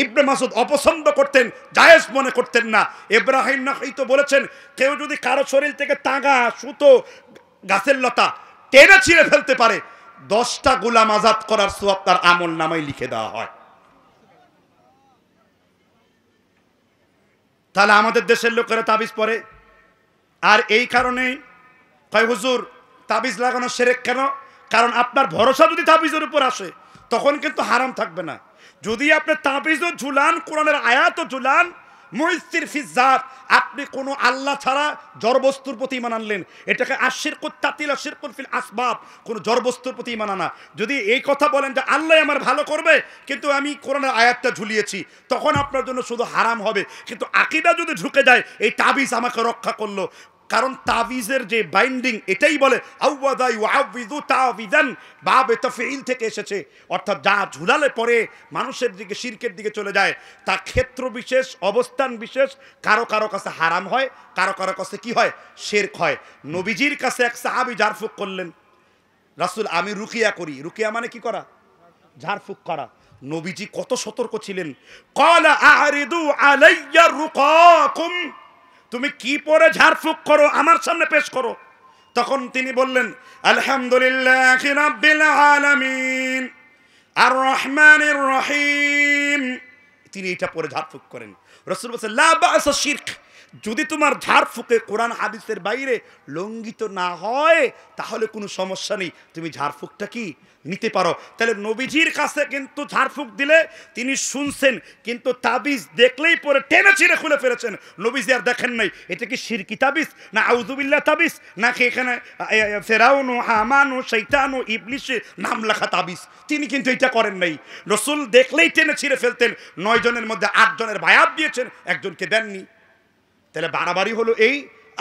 ইবনে মাসউদ অপছন্দ করতেন, জায়েজ মনে করতেন না। ইব্রাহিম নাখঈ তো বলেছেন, কেউ যদি কারো শরীর থেকে তাগা, সুতো, গাছের লতা টেনে ছিঁড়ে ফেলতে পারে, 10টা গোলাম আজাদ করার সওয়াব তার আমল নামায় লিখে দেওয়া হয়। তাহলে আমাদের দেশের লোকেরা তাবিজ পরে, আর এই কারণেই কয় হুজুর তাবিজ লাগানো শিরক কেন? কারণ আপনার ভরসা যদি তাবিজের উপর আসে, তখন কিন্তু হারাম থাকবে না। যদি আপনি তাবিজও ঝুলান, কোরআনের আয়াতও ঝুলান, মুইসির ফিজাত, আপনি কোনো আল্লাহ ছাড়া জড়বস্তুর প্রতি ঈমান আনলেন, এটাকে আশিরকুত তাতিল, আশিরকুল ফিল আসবাব, কোনো জড়বস্তুর প্রতি ঈমান আনা। যদি এই কথা বলেন যে আল্লাহ আমার ভালো করবে, কিন্তু আমি কোরআনের আয়াতটা ঝুলিয়েছি, তখন আপনার জন্য শুধু হারাম হবে। কিন্তু আকীদা যদি ঢুকে যায়, এই তাবিজ আমাকে রক্ষা করলো। কারণ তাবিজের যে বাইন্ডিং, এটাই বলে আউয়াদা ইউআউযু তাওয়িদান, বাবে তাফঈল থেকে এসেছে। অর্থাৎ যা ঝুলালে পরে মানুষের দিকে শিরকের দিকে চলে যায়, তা ক্ষেত্র বিশেষ, অবস্থান বিশেষ, কারো কারো কাছে হারাম হয়, কারো কারো কাছে কি হয়? শিরক হয়। নবীজির কাছে এক সাহাবী ঝাড়ফুঁক করলেন, রাসূল আমি রুকিয়া করি। রুকিয়া মানে কি করা? ঝাড়ফুঁক করা। নবীজি কত সতর্ক ছিলেন। ক্বালা আ'রিদু আলাইয়া রুকাকুম, তুমি কি পরে ঝাড়ফুঁক করো আমার সামনে পেশ করো। তখন তিনি বললেন, আলহামদুলিল্লাহি রাব্বিল আলামিন আর রহমানির রহিম। তিনি এটা পরে ঝাড়ফুঁক করেন। রাসূল বলেন, লা বা'সা শিরক, যদি তোমার ঝাড়ফুঁকে কোরআন হাদিসের বাইরে লঙ্ঘিত না হয়, তাহলে কোনো সমস্যা নেই, তুমি ঝাড়ফুঁকটা কি নিতে পারো। তাহলে নবীজির কাছে কিন্তু ঝাড়ফুঁক দিলে তিনি শুনছেন, কিন্তু তাবিজ দেখলেই পরে টেনে ছিঁড়ে খুলে ফেলেছেন। নবীজি আর দেখেন নাই এটা কি শিরকি তাবিজ না আউযুবিল্লাহ তাবিজ, নাকি এখানে ফেরাউন, হামান, শয়তান, ইবলিস নাম লেখা তাবিজ। তিনি কিন্তু এটা করেন নাই। রাসূল দেখলেই টেনে ছিঁড়ে ফেলতেন। 9 জনের মধ্যে 8 জনের বায়াত দিয়েছেন, একজনকে দেননি। তাহলে বাড়াবাড়ি হলো এই।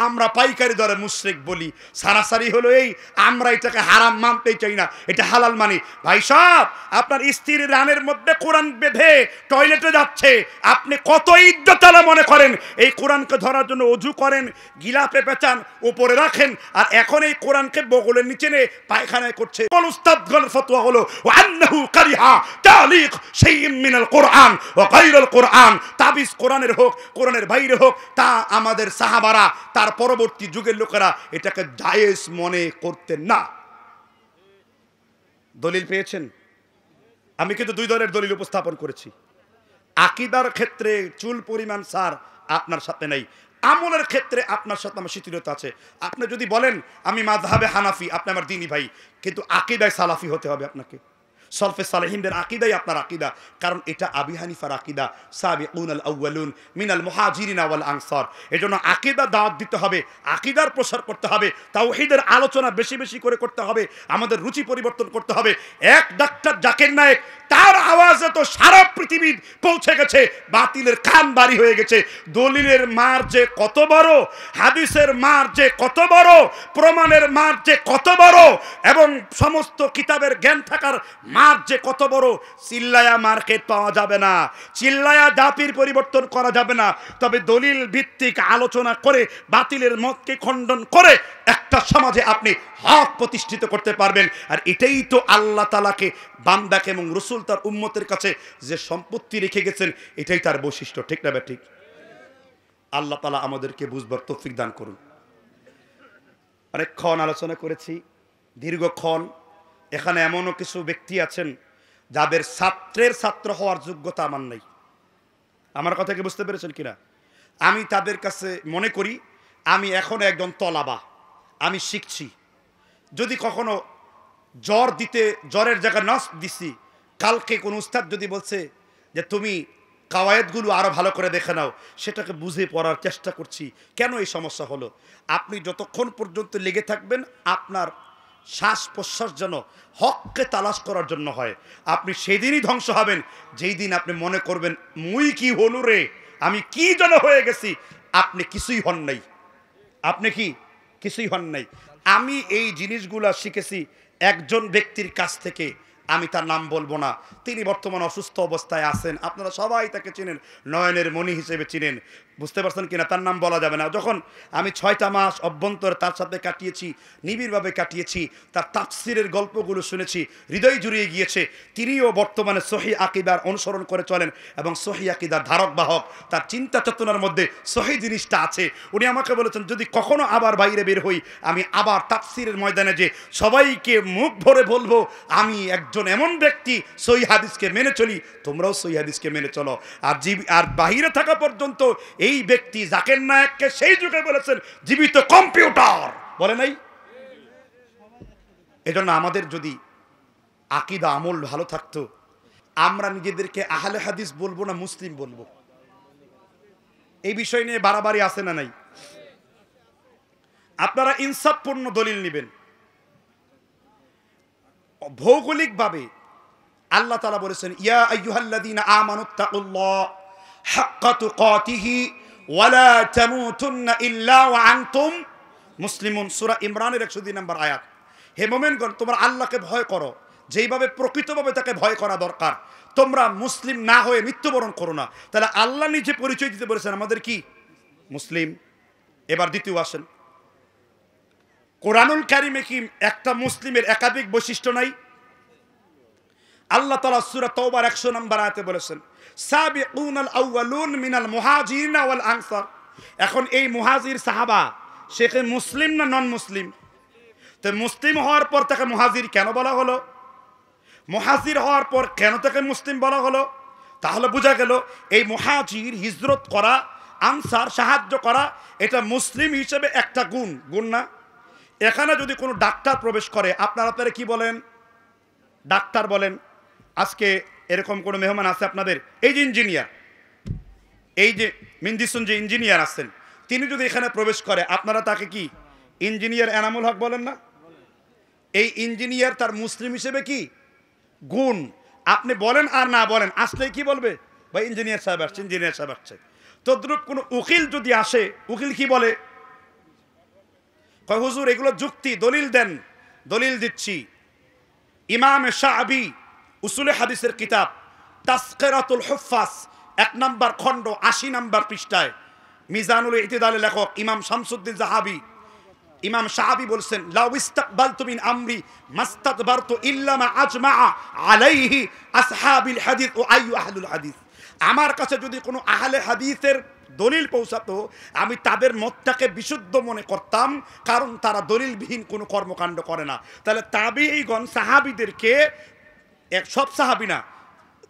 আমরা পাইকারি দরে মুশরিক বলি। সারাসারি হলো এই, আমরা এটাকে হারাম মানতেই চাই না, এটা হালাল মানি। ভাই সাহেব, আপনার স্ত্রীর রানের মধ্যে কোরআন বেঁধে টয়লেটে যাচ্ছে, আপনি কত ইজ্জতওয়ালা মনে করেন? এই কোরআনকে ধরার জন্য অজু করেন, গিলাপে পেঁচান, উপরে রাখেন, আর এখন এই কোরআনকে বগলের নিচে নিয়ে পায়খানায় করছে। উস্তাদগণের ফতোয়া হলো আন্নাহু কারিহা তালিক শাইইন মিনাল কোরআন ওয়া গায়রুল কোরআন। তাবিজ কোরআনের হোক, কোরআনের বাইরে হোক, তা আমাদের সাহাবারা, তার পরবর্তী যুগের লোকেরা এটাকে জায়েজ মনে করতেন না। দলিল পেয়েছেন? আমি কিন্তু দুই দলের দলিল উপস্থাপন করেছি। আকীদার ক্ষেত্রে চুল পরিমাণ সার আপনার সাথে নাই, আমলের ক্ষেত্রে আপনার সাথে আমার শিথিলতা আছে। আপনি যদি বলেন আমি মাযহাবে হানাফি, আপনি আমার দ্বীনী ভাই, কিন্তু আকীদায় সালাফি হতে হবে আপনাকে। সলফে সালেহিনদের আকীদাই আপনার আকীদা, কারণ এটা আবি হানিফার আকীদা, সাবিকুনাল আউয়ালুন মিনাল মুহাজিরিন ওয়াল আনসার। এজন্য আকীদা দাওয়াত দিতে হবে, আকীদার প্রসার করতে হবে, তাওহীদের আলোচনা বেশি বেশি করে করতে হবে, আমাদের রুচি পরিবর্তন করতে হবে। এক ডাক্তার জাকির নায়েক, তার আওয়াজে তো সারা পৃথিবী পৌঁছে গেছে, বাতিলের কান বাড়ি হয়ে গেছে। দলিলের মার যে কত বড়, হাদিসের মার যে কত বড়, প্রমাণের মার যে কত বড়, এবং সমস্ত কিতাবের জ্ঞান থাকার মার যে কত বড়, চিল্লায়া মার্কেট পাওয়া যাবে না, চিল্লায়া জাতির পরিবর্তন করা যাবে না। তবে দলিল ভিত্তিক আলোচনা করে বাতিলের মতকে খণ্ডন করে একটা সমাজে আপনি হক প্রতিষ্ঠিত করতে পারবেন। আর এটাই তো আল্লাহ তাআলাকে, বান্দাকে এবং রাসূল তার উম্মতের কাছে যে সম্পত্তি রেখে গেছেন, এটাই তার বৈশিষ্ট্য। ঠিক না ঠিক? আল্লাহ তাআলা আমাদেরকে বুঝবার তৌফিক দান করুন। অনেকক্ষণ আলোচনা করেছি, দীর্ঘক্ষণ। এখানে এমনও কিছু ব্যক্তি আছেন যাদের ছাত্রের ছাত্র হওয়ার যোগ্যতা আমার নেই। আমার কথা কি বুঝতে পেরেছেন কিনা? আমি তাদের কাছে মনে করি আমি এখন একজন তলাবা, আমি শিখছি। যদি কখনো জ্বর দিতে, জ্বরের জায়গায় নস দিছি, কালকে কোন উস্তাদ যদি বলছে যে তুমি কাওয়ায়েদগুলো আরো ভালো করে দেখে নাও, সেটাকে বুঝে পড়ার চেষ্টা করছি। কেন এই সমস্যা হলো? আপনি যতক্ষণ পর্যন্ত লেগে থাকবেন, আপনার শ্বাস প্রশ্বাস যেন হককে তালাশ করার জন্য হয়, আপনি সেদিনই ধ্বংস হবেন যেই দিন আপনি মনে করবেন মুই কি হলু রে, আমি কি যেন হয়ে গেছি। আপনি কিছুই হন নাই, আপনি কি কিছুই হন নাই। আমি এই জিনিসগুলা শিখেছি একজন ব্যক্তির কাছ থেকে, আমি তার নাম বলবো না, তিনি বর্তমানে অসুস্থ অবস্থায় আছেন, আপনারা সবাই তাকে চিনেন, নয়নের মণি হিসেবে চিনেন, বুঝতে পারছেন কিনা? তার নাম বলা যাবে না। যখন আমি 6টা মাস অভ্যন্তরে তার সাথে কাটিয়েছি, নিবিড়ভাবে কাটিয়েছি, তার তাফসিরের গল্পগুলো শুনেছি, হৃদয় জুড়িয়ে গিয়েছে। তিনিও বর্তমানে সহি আকীদার অনুসরণ করে চলেন এবং সহি আকীদার ধারক বাহক, তার চিন্তা চেতনার মধ্যে সহি জিনিসটা আছে। উনি আমাকে বলেছেন যদি কখনো আবার বাইরে বের হই, আমি আবার তাফসিরের ময়দানে যে সবাইকে মুখ ভরে বলবো আমি একজন এমন ব্যক্তি সহি হাদিসকে মেনে চলি, তোমরাও সহি হাদিসকে মেনে চলো। আর বাহিরে থাকা পর্যন্ত এই ব্যক্তি জাকির নায়েককে সেই যুগে বলেছেন জীবিত কম্পিউটার, বলে নাই? এজন্য আমাদের যদি আকীদা আমল ভালো থাকতো, আমরা নিজেদেরকে আহলে হাদিস বলবো না মুসলিম বলবো। এই বিষয় নিয়ে বাড়াবাড়ি আছে না নাই? আপনারা ইনসাফপূর্ণ দলিল নেবেন। ভৌগোলিকভাবে আল্লাহ তাআলা বলেছেন ইয়া আইয়ুহাল্লাযীনা আমানুত্তাকুল্লাহ হাক্কা তুকাতিহি ওয়া লা তামুতুন্না ইল্লা ওয়া আনতুম মুসলিমুন। সূরা ইমরানের 102 নম্বর আয়াত। হে মুমিনগণ, তোমরা আল্লাহকে ভয় করো যেইভাবে প্রকৃতভাবে তাকে ভয় করা দরকার। তোমরা মুসলিম না হয়ে মৃত্যুবরণ করো না। তাহলে আল্লাহ নিজে পরিচয় দিতে বলেছেন আমাদের কি? মুসলিম। এবার দ্বিতীয় আসেন, কোরআনুল কারীমে কি একটা মুসলিমের একাধিক বৈশিষ্ট্য নাই? আল্লাহ তাআলা সূরা তাওবার 100 নম্বর আয়াতে বলেছেন সাবিকুনাল আউয়ালুন মিনাল মুহাজিরিন ওয়াল আনসার। এখন এই মুহাজির সাহাবা সে কি মুসলিম না নন মুসলিম? তো মুসলিম হওয়ার পর তাকে মুহাজির কেন বলা হলো? মুহাজির হওয়ার পর কেন তাকে মুসলিম বলা হলো? তাহলে বোঝা গেল এই মুহাজির, হিজরত করা, আনসার, সাহায্য করা, এটা মুসলিম হিসেবে একটা গুণ, গুণ না? এখানে যদি কোনো ডাক্তার প্রবেশ করে, আপনারা কি বলেন? ডাক্তার বলেন। আজকে এরকম কোনো মেহমান আছে আপনাদের? এই যে ইঞ্জিনিয়ার, এই যে মিন্দিসুন যে ইঞ্জিনিয়ার আছেন, তিনি যদি এখানে প্রবেশ করে, আপনারা তাকে কি ইঞ্জিনিয়ার এনামুল হক বলেন না? এই ইঞ্জিনিয়ার তার মুসলিম হিসেবে কি গুণ। আপনি বলেন আর না বলেন, আসলে কি বলবে? ভাই ইঞ্জিনিয়ার সাহেব আসছে, ইঞ্জিনিয়ার সাহেব আসছে। তদ্রূপ কোনো উকিল যদি আসে, উকিল কি বলে? কয় হুজুর এগুলো যুক্তি, দলিল দেন। দলিল দিচ্ছি। ইমাম শাআবী উসুলে হাদিসের কিতাব তাসকিরাতুল হুফাজ 1 নম্বর খণ্ড 80 নম্বর পৃষ্ঠায় মিজানুল ইতিদালের লেখক ইমাম শামসুদ্দিন জাহাবী, ইমাম শাআবী বলছেন, লাউ ইস্তাকবালতু মিন আমরি মাস্তাদবারতু ইল্লা মা আজমা আলাইহি আসহাবিল হাদিস ও আইয়ু আহলুল হাদিস। আমার কাছে যদি কোনো আহলে হাদিসের দলিল পৌঁছাতো, আমি তাদের মতটাকে বিশুদ্ধ মনে করতাম, কারণ তারা দলিলবিহীন কোনো কর্মকাণ্ড করে না। তাহলে তাবিঈগণ সাহাবীদেরকে সব সাহাবী না,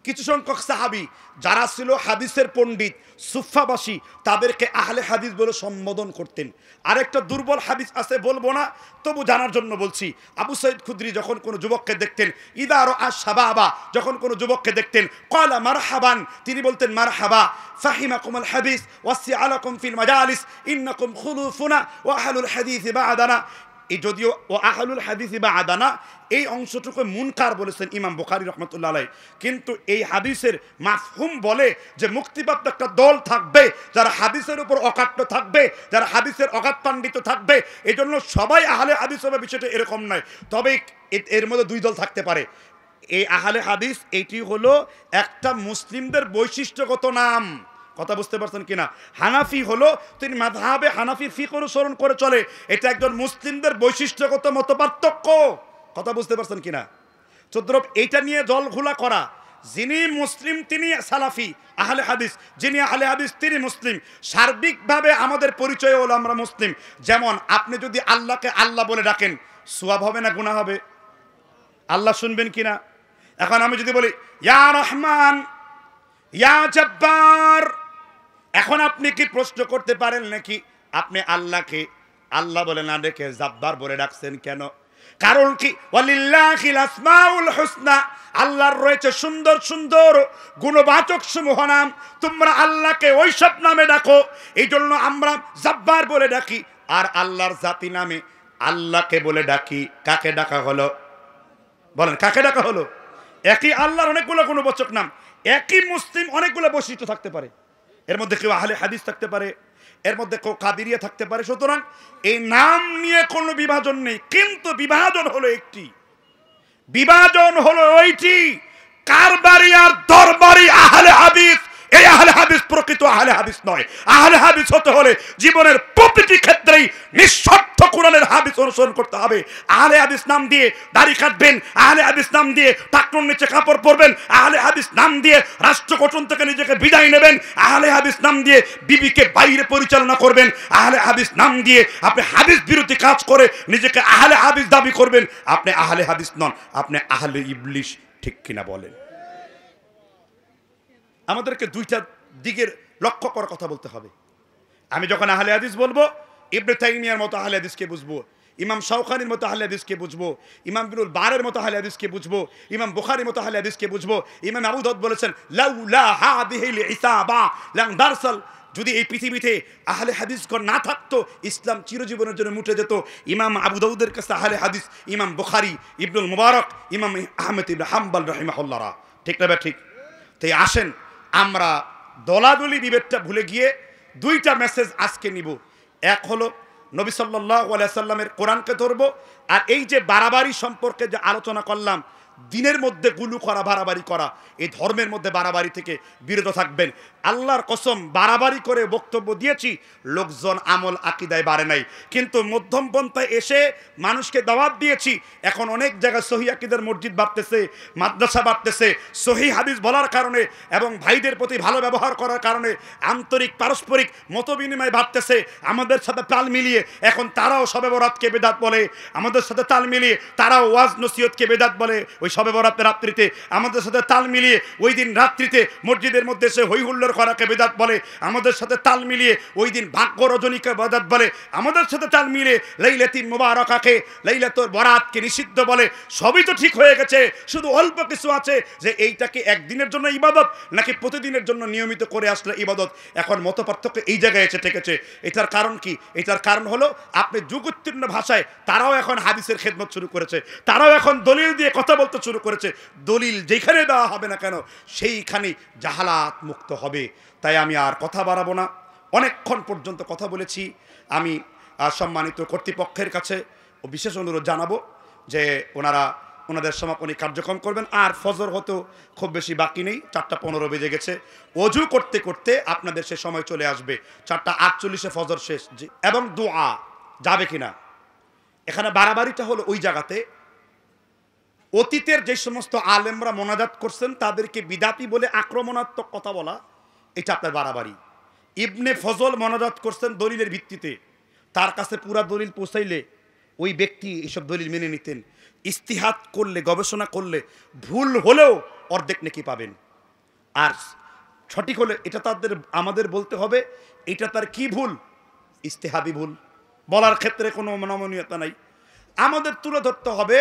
কিছু সংখ্যক সাহাবী যারা ছিল হাদিসের পণ্ডিত সুফাবাসী, তাদেরকে আহলে হাদিস বলে সম্বোধন করতেন। আরেকটা দুর্বল হাদিস আছে, বলবো না, তবু জানার জন্য বলছি। আবু সাইদ খুদরি যখন কোনো যুবককে দেখতেন, ইদা রাআ শাবাবা, যখন কোনো যুবককে দেখতেন, ক্বালা মারহাবান, তিনি বলতেন মারহাবা, ফাহিমাকুমুল হাদিস ওয়াসিআলাকুম ফিল মাজালিস ইন্নাকুম খুলুফুনা ওয়া আহলুল হাদিস বা'দানা। এই যদিও ও আহলুল হাদিস বা'দানা এই অংশটুকু মুনকার বলেছেন ইমাম বুখারী রাহমাতুল্লাহ আলাইহি, কিন্তু এই হাদিসের মাফহুম বলে যে মুক্তিপ্রাপ্ত একটা দল থাকবে যারা হাদিসের উপর অকাট্য থাকবে, যারা হাদিসের অগাধ পাণ্ডিত থাকবে। এজন্য সবাই আহলে হাদিস হবে বিষয়টা এরকম নয়, তবে এর মধ্যে 2 দল থাকতে পারে। এই আহলে হাদিস এটি হলো একটা মুসলিমদের বৈশিষ্ট্যগত নাম। কথা বুঝতে পারছেন কিনা? হানাফি হলো তিনি মাযহাবে হানাফির ফিকহ অনুসরণ করে চলে, এটা একজন মুসলিমদের বৈশিষ্ট্যগত মতপার্থক্য। কথা বুঝতে পারছেন কিনা? চোদ্দরব এইটা নিয়ে জলঘোলা করা, যিনি মুসলিম তিনি সালাফি আহলে হাদিস, যিনি আহলে হাদিস তিনি মুসলিম। সার্বিকভাবে আমাদের পরিচয় হলো আমরা মুসলিম। যেমন আপনি যদি আল্লাহকে আল্লাহ বলে ডাকেন, সওয়াব হবে না গুনাহ হবে? আল্লাহ শুনবেন কিনা? এখন আমি যদি বলি ইয়া রহমান, ইয়া জব্বার, এখন আপনি কি প্রশ্ন করতে পারেন নাকি আপনি আল্লাহকে আল্লাহ বলে না ডেকে জব্বার বলে ডাকছেন কেন? কারণ কি? ওয়ালিল্লাহিল আসমাউল হুসনা, আল্লাহর রয়েছে সুন্দর সুন্দর গুণবাচক সমূহ নাম, তোমরা আল্লাহকে ওই সব নামে ডাকো। এই জন্য আমরা জব্বার বলে ডাকি, আর আল্লাহর জাতি নামে আল্লাহকে বলে ডাকি। কাকে ডাকা হলো? বলেন কাকে ডাকা হলো? একই আল্লাহর অনেকগুলো গুণবাচক নাম, একই মুসলিম অনেকগুলো বৈশিষ্ট্য থাকতে পারে। এর মধ্যে কেউ আহলে হাদিস থাকতে পারে, এর মধ্যে কেউ কাদিরিয়া থাকতে পারে। সুতরাং এই নাম নিয়ে কোনো বিভাজন নেই, কিন্তু বিভাজন হলো একটি, বিভাজন হলো ওইটি কার বাড়ি আর দরবারি আহলে হাদিস। এই আহলে হাদিস প্রকৃত আহলে হাদিস নয়। আহলে হাদিস হতে হলে জীবনের প্রতিটি ক্ষেত্রেই নিঃস্বার্থ কোরআনের হাদিস অনুসরণ করতে হবে। আহলে হাদিস নাম দিয়ে দাড়ি কাটবেন, আহলে হাদিস নাম দিয়ে টাকনুর নিচে কাপড় পরবেন, আহলে হাদিস নাম দিয়ে রাষ্ট্রগঠন থেকে নিজেকে বিদায় নেবেন, আহলে হাদিস নাম দিয়ে বিবিকে বাইরে পরিচালনা করবেন, আহলে হাদিস নাম দিয়ে আপনি হাদিস বিরোধী কাজ করে নিজেকে আহলে হাদিস দাবি করবেন, আপনি আহলে হাদিস নন, আপনি আহলে ইবলিশ। ঠিক কিনা বলেন? আমাদেরকে 2টা দিকের লক্ষ্য করার কথা বলতে হবে। আমি যখন আহলে হাদিস বলবো, ইবনে তাইমিয়ার মতো আহলে হাদিসকে বুঝবো, ইমাম শাওকানির মতো আহলে হাদিসকে বুঝবো, ইমাম ইবনুল বারের মতো আহলে হাদিসকে বুঝবো, ইমাম বুখারীর মতো আহলে হাদিসকে বুঝবো। ইমাম আবু দাউদ বলেছেন, লাউলা হাদিহিল ইসাবা লাম দারসাল, যদি এই পৃথিবীতে আহলে হাদিসগণ না থাকতো, ইসলাম চিরজীবনের জন্য মুটে যেত। ইমাম আবু দাউদের কাছে আহলে হাদিস ইমাম বুখারী, ইবনুল মুবারক, ইমাম আহমদ ইবনে হাম্বল রাহিমাহুল্লাহ। ঠিক না? ঠিক। তাই আসেন আমরা দলাদলি বিভেদটা ভুলে গিয়ে 2টা মেসেজ আজকে নিব। এক হলো নবী সাল্লাল্লাহু আলাইহি সাল্লামের কোরআনকে ধরবো, আর এই যে বাড়াবাড়ি সম্পর্কে যে আলোচনা করলাম, দিনের মধ্যে গুলু করা, বাড়াবাড়ি করা, এই ধর্মের মধ্যে বাড়াবাড়ি থেকে বিরত থাকবেন। আল্লাহর কসম, বাড়াবাড়ি করে বক্তব্য দিয়েছি, লোকজন আমল আকীদায় বাড়ে নাই, কিন্তু মধ্যম পন্থায় এসে মানুষকে দাওয়াত দিয়েছি। এখন অনেক জায়গায় সহিহ আকীদার মসজিদ বাড়তেছে, মাদ্রাসা বাড়তেছে, সহিহ হাদিস বলার কারণে এবং ভাইদের প্রতি ভালো ব্যবহার করার কারণে আন্তরিক পারস্পরিক মতবিনিময় বাড়তেছে। আমাদের সাথে তাল মিলিয়ে এখন তারাও শবে বরাতকে বেদাত বলে, আমাদের সাথে তাল মিলিয়ে তারাও ওয়াজ নসিহতকে বেদাত বলে। ওই শবে বরাতের রাত্রিতে আমাদের সাথে তাল মিলিয়ে ওই দিন রাত্রিতে মসজিদের মধ্যে এসে হই হুল্লোড় করাকে বেদাত বলে, আমাদের সাথে তাল মিলিয়ে ওই দিন ভাগ্য রজনীকে বেদাত বলে, আমাদের সাথে তাল মিলিয়ে লাইলাতুল মুবারাকাকে, লাইলাতুল বরাতকে নিষিদ্ধ বলে। সবই তো ঠিক হয়ে গেছে, শুধু অল্প কিছু আছে যে এইটাকে একদিনের জন্য ইবাদত নাকি প্রতিদিনের জন্য নিয়মিত করে আসলে ইবাদত। এখন মতপার্থক্য এই জায়গায় এসে ঠেকেছে। এটার কারণ কি? এটার কারণ হলো আপনি যুগোত্তীর্ণ ভাষায় তারাও এখন হাদিসের খেদমত শুরু করেছে, তারাও এখন দলিল দিয়ে কথা বলতে শুরু করেছে। দলিল যেখানে দেওয়া হবে না কেন সেইখানে জাহালাত মুক্ত হবে। তাই আমি আর কথা বাড়াবো না, অনেকক্ষণ পর্যন্ত কথা বলেছি। আমি সম্মানিত কর্তৃপক্ষের কাছে বিশেষ অনুরোধ জানাবো যে ওনাদের সমাপনী কার্যক্রম করবেন। আর ফজর হতো খুব বেশি বাকি নেই, 4:15 বেজে গেছে। অজু করতে করতে আপনাদের সে সময় চলে আসবে, 4:48 ফজর শেষ। এবং দোয়া যাবে কিনা, এখানে বাড়াবাড়িটা হলো ওই জায়গাতে অতীতের যে সমস্ত আলেমরা মোনাজাত করছেন তাদেরকে বিদাতি বলে আক্রমণাত্মক কথা বলা, এটা আপনার বাড়াবাড়ি। ইবনে ফজল মোনাজাত করছেন দলিলের ভিত্তিতে, তার কাছে পুরা দলিল পৌঁছাইলে ওই ব্যক্তি এইসব দলিল মেনে নিতেন। ইস্তিহাদ করলে, গবেষণা করলে ভুল হলেও অর্ধেক নেকি পাবেন, আর সঠিক হলে এটা আমাদের বলতে হবে এটা তার কি ভুল, ইস্তিহাদি ভুল, বলার ক্ষেত্রে কোনো নমনীয়তা নাই। আমাদের তুলে ধরতে হবে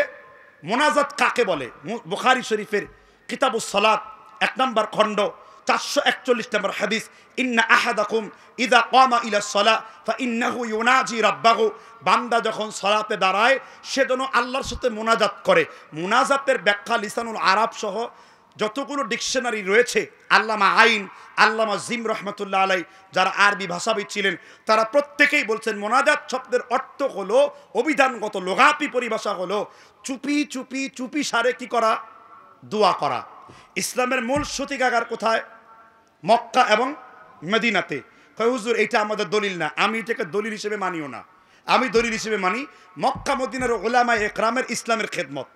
মোনাজাত কাকে বলে। বুখারী শরীফের কিতাবুস সালাত 1 নম্বর খণ্ড 441 নম্বর হাদিস, ইন্না আহাদাকুম ইযা কামা ইলা সালাহ ফাইন্নাহু ইউনাজি রাব্বাহু, বান্দা যখন সালাতে দাঁড়ায় সে যেন আল্লাহর সাথে মোনাজাত করে। মোনাজাতের ব্যাখ্যা লিসানুল আরব সহ যতগুলো ডিকশনারি রয়েছে, আল্লামা আইন, আল্লামা জিম রহমতুল্লাহ আলাই যারা আরবি ভাষাবিদ ছিলেন তারা প্রত্যেকেই বলছেন মোনাজাত শব্দের অর্থ হলো, অভিধানগত লোগাতি পরিভাষা হলো চুপি চুপি চুপি সারে কি করা, দোয়া করা। ইসলামের মূল সূতিকাগার কোথায়? মক্কা এবং মদিনাতে। কয় হুজুর এটা আমাদের দলিল না। আমি এটাকে দলিল হিসেবে মানিও না। আমি দলিল হিসেবে মানি মক্কা মদিনার উলামায়ে ইকরামের ইসলামের খেদমত।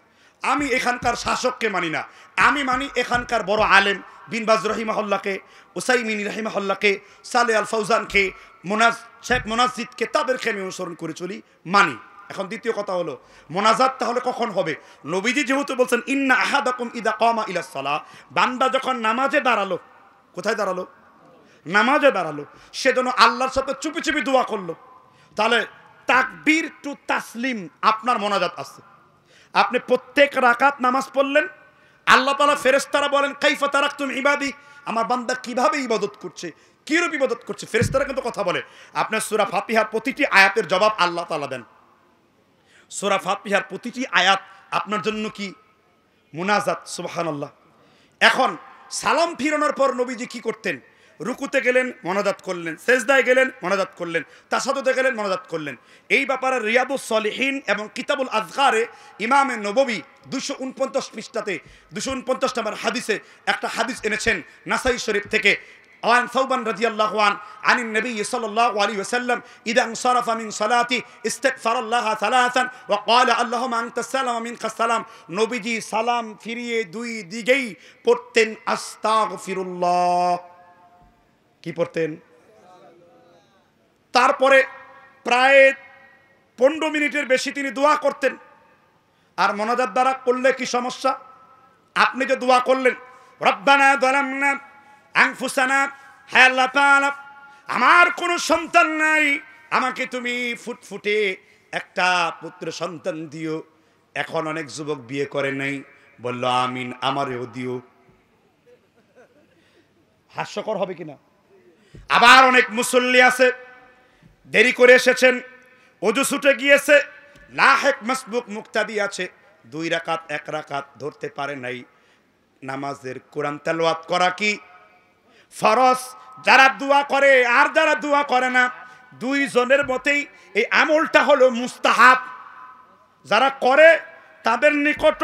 আমি এখানকার শাসককে মানি না, আমি মানি এখানকার বড় আলেম বিন বাজ রহিমাহুল্লাহকে, উসাইমিন রহিমাহুল্লাহকে, সালে আল ফৌজানকে, শেখ মোনাজিদকে, তাদেরকে আমি অনুসরণ করে চলি, মানি। এখন দ্বিতীয় কথা হলো মোনাজাত তাহলে কখন হবে? নবীজি যেহেতু বলছেন ইন্না আহাদাকুম ইদা কামা ইলা সালাহ, বান্দা যখন নামাজে দাঁড়ালো, কোথায় দাঁড়ালো? নামাজে দাঁড়ালো, সেজন্য আল্লাহর সাথে চুপি চুপি দোয়া করলো, তাহলে তাকবীর টু তাসলিম আপনার মোনাজাত আছে। আপনি প্রত্যেক রাকাত নামাজ পড়লেন, আল্লাহ তাআলা ফেরেশতারা বলেন কাইফা তারাকতুম ইবাদি, আমার বান্দা কিভাবে ইবাদত করছে, কিরূপ ইবাদত করছে। ফেরেশতারা কিন্তু কথা বলে। আপনার সূরা ফাতিহার প্রতিটি আয়াতের জবাব আল্লাহ তাআলা দেন। সূরা ফাতিহার প্রতিটি আয়াত আপনার জন্য কি? মুনাজাত। সুবহানাল্লাহ। এখন সালাম ফিরানোর পর নবীজি কি করতেন? রুকুতে গেলেন মোনাজাত করলেন, সেজদায় গেলেন মোনাজাত করলেন, তাশাহুদে গেলেন মোনাজাত করলেন। এই ব্যাপারে রিয়াদুস সলিহিন এবং কিতাবুল আযকারে ইমামে নববী 249 পৃষ্ঠাতে 249 নম্বর হাদিসে একটা হাদিস এনেছেন নাসাই শরীফ থেকে। عن ثوبان رضي الله عنه عن النبي صلى الله عليه وسلم إذا انصرف من صلاته استغفر الله ثلاثا وقال اللهم أنت السلام ومنك السلام। নবীজি সালাম ফিরিয়ে দুই দিকেই পড়তেন আস্তাগফিরুল্লাহ। কি পড়তেন? তারপরে প্রায় 15 মিনিটের বেশি তিনি দোয়া করতেন। আর মোনাজাত দ্বারা করলে কি সমস্যা? আপনি যে দোয়া করলেন রব্বানা যালামনা আনফুসানা, হে আল্লাহ তাআলা আমার কোনো সন্তান নাই, আমাকে তুমি ফুটফুটে একটা পুত্র সন্তান দিও। এখন অনেক যুবক বিয়ে করে নাই, বলল আমিন আমারও দিও। হাস্যকর হবে কিনা? আবার অনেক মুসল্লি আছে দেরি করে এসেছেন, ওযু ছুটে গিয়েছে, লাহেক মাসবুক মুক্তাদি আছে, 2 রাকাত 1 রাকাত ধরতে পারে নাই। নামাজের কোরআন তেলাওয়াত করা কি ফরজ? যারা দোয়া করে আর যারা দোয়া করে না, দুইজনের মতেই এই আমলটা হলো মুস্তাহাব। যারা করে তাদের নিকট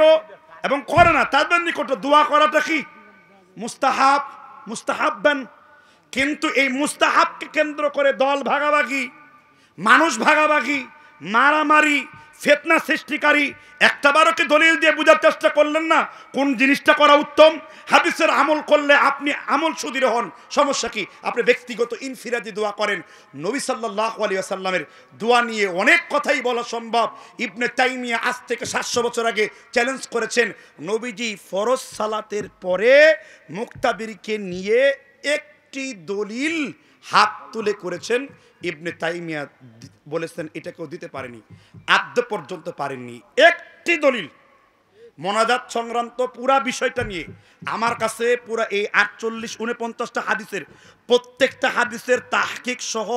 এবং করে না তাদের নিকট দোয়া করাটা কি মুস্তাহাব, মুস্তাহাব্বান। কিন্তু এই মুস্তাহাবকে কেন্দ্র করে দল ভাগাভাগি, মানুষ ভাগাভাগি, মারামারি, ফিতনা সৃষ্টিকারী, একটাবারও কি দলিল দিয়ে বোঝার চেষ্টা করলেন না কোন জিনিসটা করা উত্তম? হাদিসের আমল করলে আপনি আমল সুদৃঢ় হন, সমস্যা কি? আপনি ব্যক্তিগত ইনফিরাদি দোয়া করেন। নবী সাল্লাল্লাহু আলাইহি ওয়াসাল্লামের দোয়া নিয়ে অনেক কথাই বলা সম্ভব। ইবনে তাইমিয়া আজ থেকে 700 বছর আগে চ্যালেঞ্জ করেছেন, নবীজি ফরজ সালাতের পরে মুক্তাদিরকে নিয়ে একটি দলিল হাত তুলে করেছেন। ইবনে তাইমিয়া বলেছেন এটা কেউ দিতে পারেনি, আদ্য পর্যন্ত পারেননি। একটি দলিল মোনাজাত সংক্রান্ত পুরা বিষয়টা নিয়ে আমার কাছে পুরা এই 48-49টা হাদিসের প্রত্যেকটা হাদিসের তাহকিক সহ,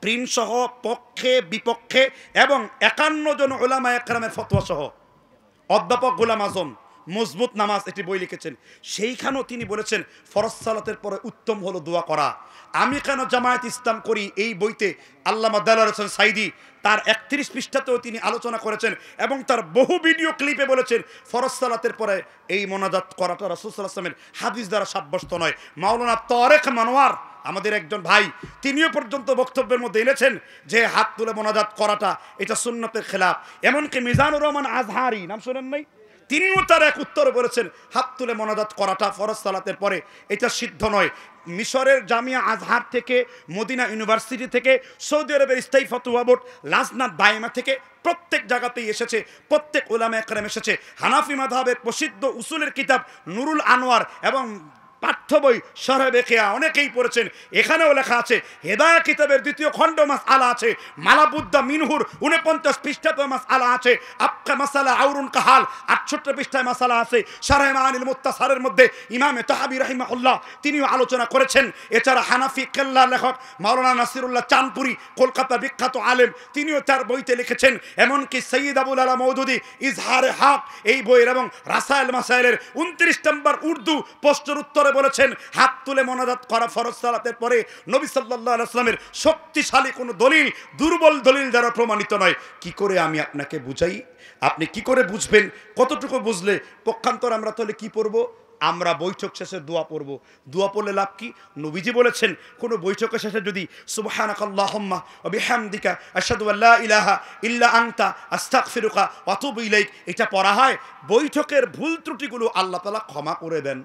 প্রিন্ট সহ, পক্ষে বিপক্ষে এবং 51 জন উলামায়ে কেরামের ফতোয়া সহ, অধ্যাপক গোলাম আজম, মজবুত নামাজ এটি বই লিখেছেন। সেইখানেও তিনি বলেছেন ফরজ সালাতের পরে উত্তম হলো দোয়া করা। আমি কেন জামায়াত ইসলাম করি এই বইতে আল্লামা দেলোয়ার হোসেন সাইদি তার 31 পৃষ্ঠাতেও তিনি আলোচনা করেছেন এবং তার বহু ভিডিও ক্লিপে বলেছেন ফরজ সালাতের পরে এই মোনাজাত করাটা রাসূল সাল্লাল্লাহু আলাইহি ওয়াসাল্লামের হাদিস দ্বারা সাব্যস্ত নয়। মাওলানা তারেক মনোয়ার আমাদের একজন ভাই, তিনিও পর্যন্ত বক্তব্যের মধ্যে এনেছেন যে হাত তুলে মোনাজাত করাটা এটা সুন্নতের খেলাফ। এমনকি মিজানুর রহমান আজহারি, নাম শোনেন নাই, তিনিও তার এক উত্তরে বলেছেন হাত তুলে মোনাজাত করাটা ফরজ সালাতের পরে এটা সিদ্ধ নয়। মিশরের জামিয়া আজহার থেকে, মদিনা ইউনিভার্সিটি থেকে, সৌদি আরবের স্থায়ী ফতোয়া বোর্ড, লাজনাত দায়মা থেকে প্রত্যেক জায়গাতেই এসেছে, প্রত্যেক উলামা একরাম এসেছে। হানাফি মাযহাবের প্রসিদ্ধ উসুলের কিতাব নুরুল আনোয়ার এবং পাঠ্য বই শরহে বেকিয়া অনেকেই পড়েছেন, এখানেও লেখা আছে। হেদায়া কিতাবের 2য় খণ্ড মাসআলা আছে, মালাবুদ্দা মিনহুর 49 পৃষ্ঠাতে মাসআলা আছে, আবকা মাসালা আউরুন কাহাল 68 পৃষ্ঠায় মাসালা আছে। শরহে মাআনিল মুত্তাসারের মধ্যে ইমামে তাহাবী রাহিমাহুল্লাহ তিনিও আলোচনা করেছেন। এছাড়া হানাফি কেল্লা লেখক মাওলানা নাসিরুল্লাহ চাঁদপুরি, কলকাতার বিখ্যাত আলেম, তিনিও তার বইতে লিখেছেন। এমনকি সৈয়দ আবুল আলা মওদুদি ইজহারে হক এই বইয়ের এবং রাসায়েল মাসাইলের 29 নম্বর উর্দু প্রশ্নের উত্তরে বলেছেন হাত তুলে মোনাজাত করা ফরজ সালাতের পরে নবী সাল্লাল্লাহু আলাইহি ওয়াসাল্লামের শক্তিশালী কোনো দলিল দুর্বল দলিল দ্বারা প্রমাণিত নয়। কি করে আমি আপনাকে বুঝাই? আপনি কি করে বুঝবেন? কতটুকু বুঝলে? পক্ষান্তর আমরা তাহলে কি পড়ব? আমরা বৈঠক শেষে দোয়া পড়ব। দোয়া পড়লে লাভ কি? নবীজি বলেছেন কোন বৈঠকের শেষে যদি সুবহানাকাল্লাহুম্মা ওয়া বিহামদিকা আশহাদু আল্লা ইলাহা ইল্লা আনতা আস্তাগফিরুকা ওয়া আতুবু ইলাইক এটা পড়া হয়, বৈঠকের ভুল ত্রুটিগুলো আল্লাহ তাআলা ক্ষমা করে দেন।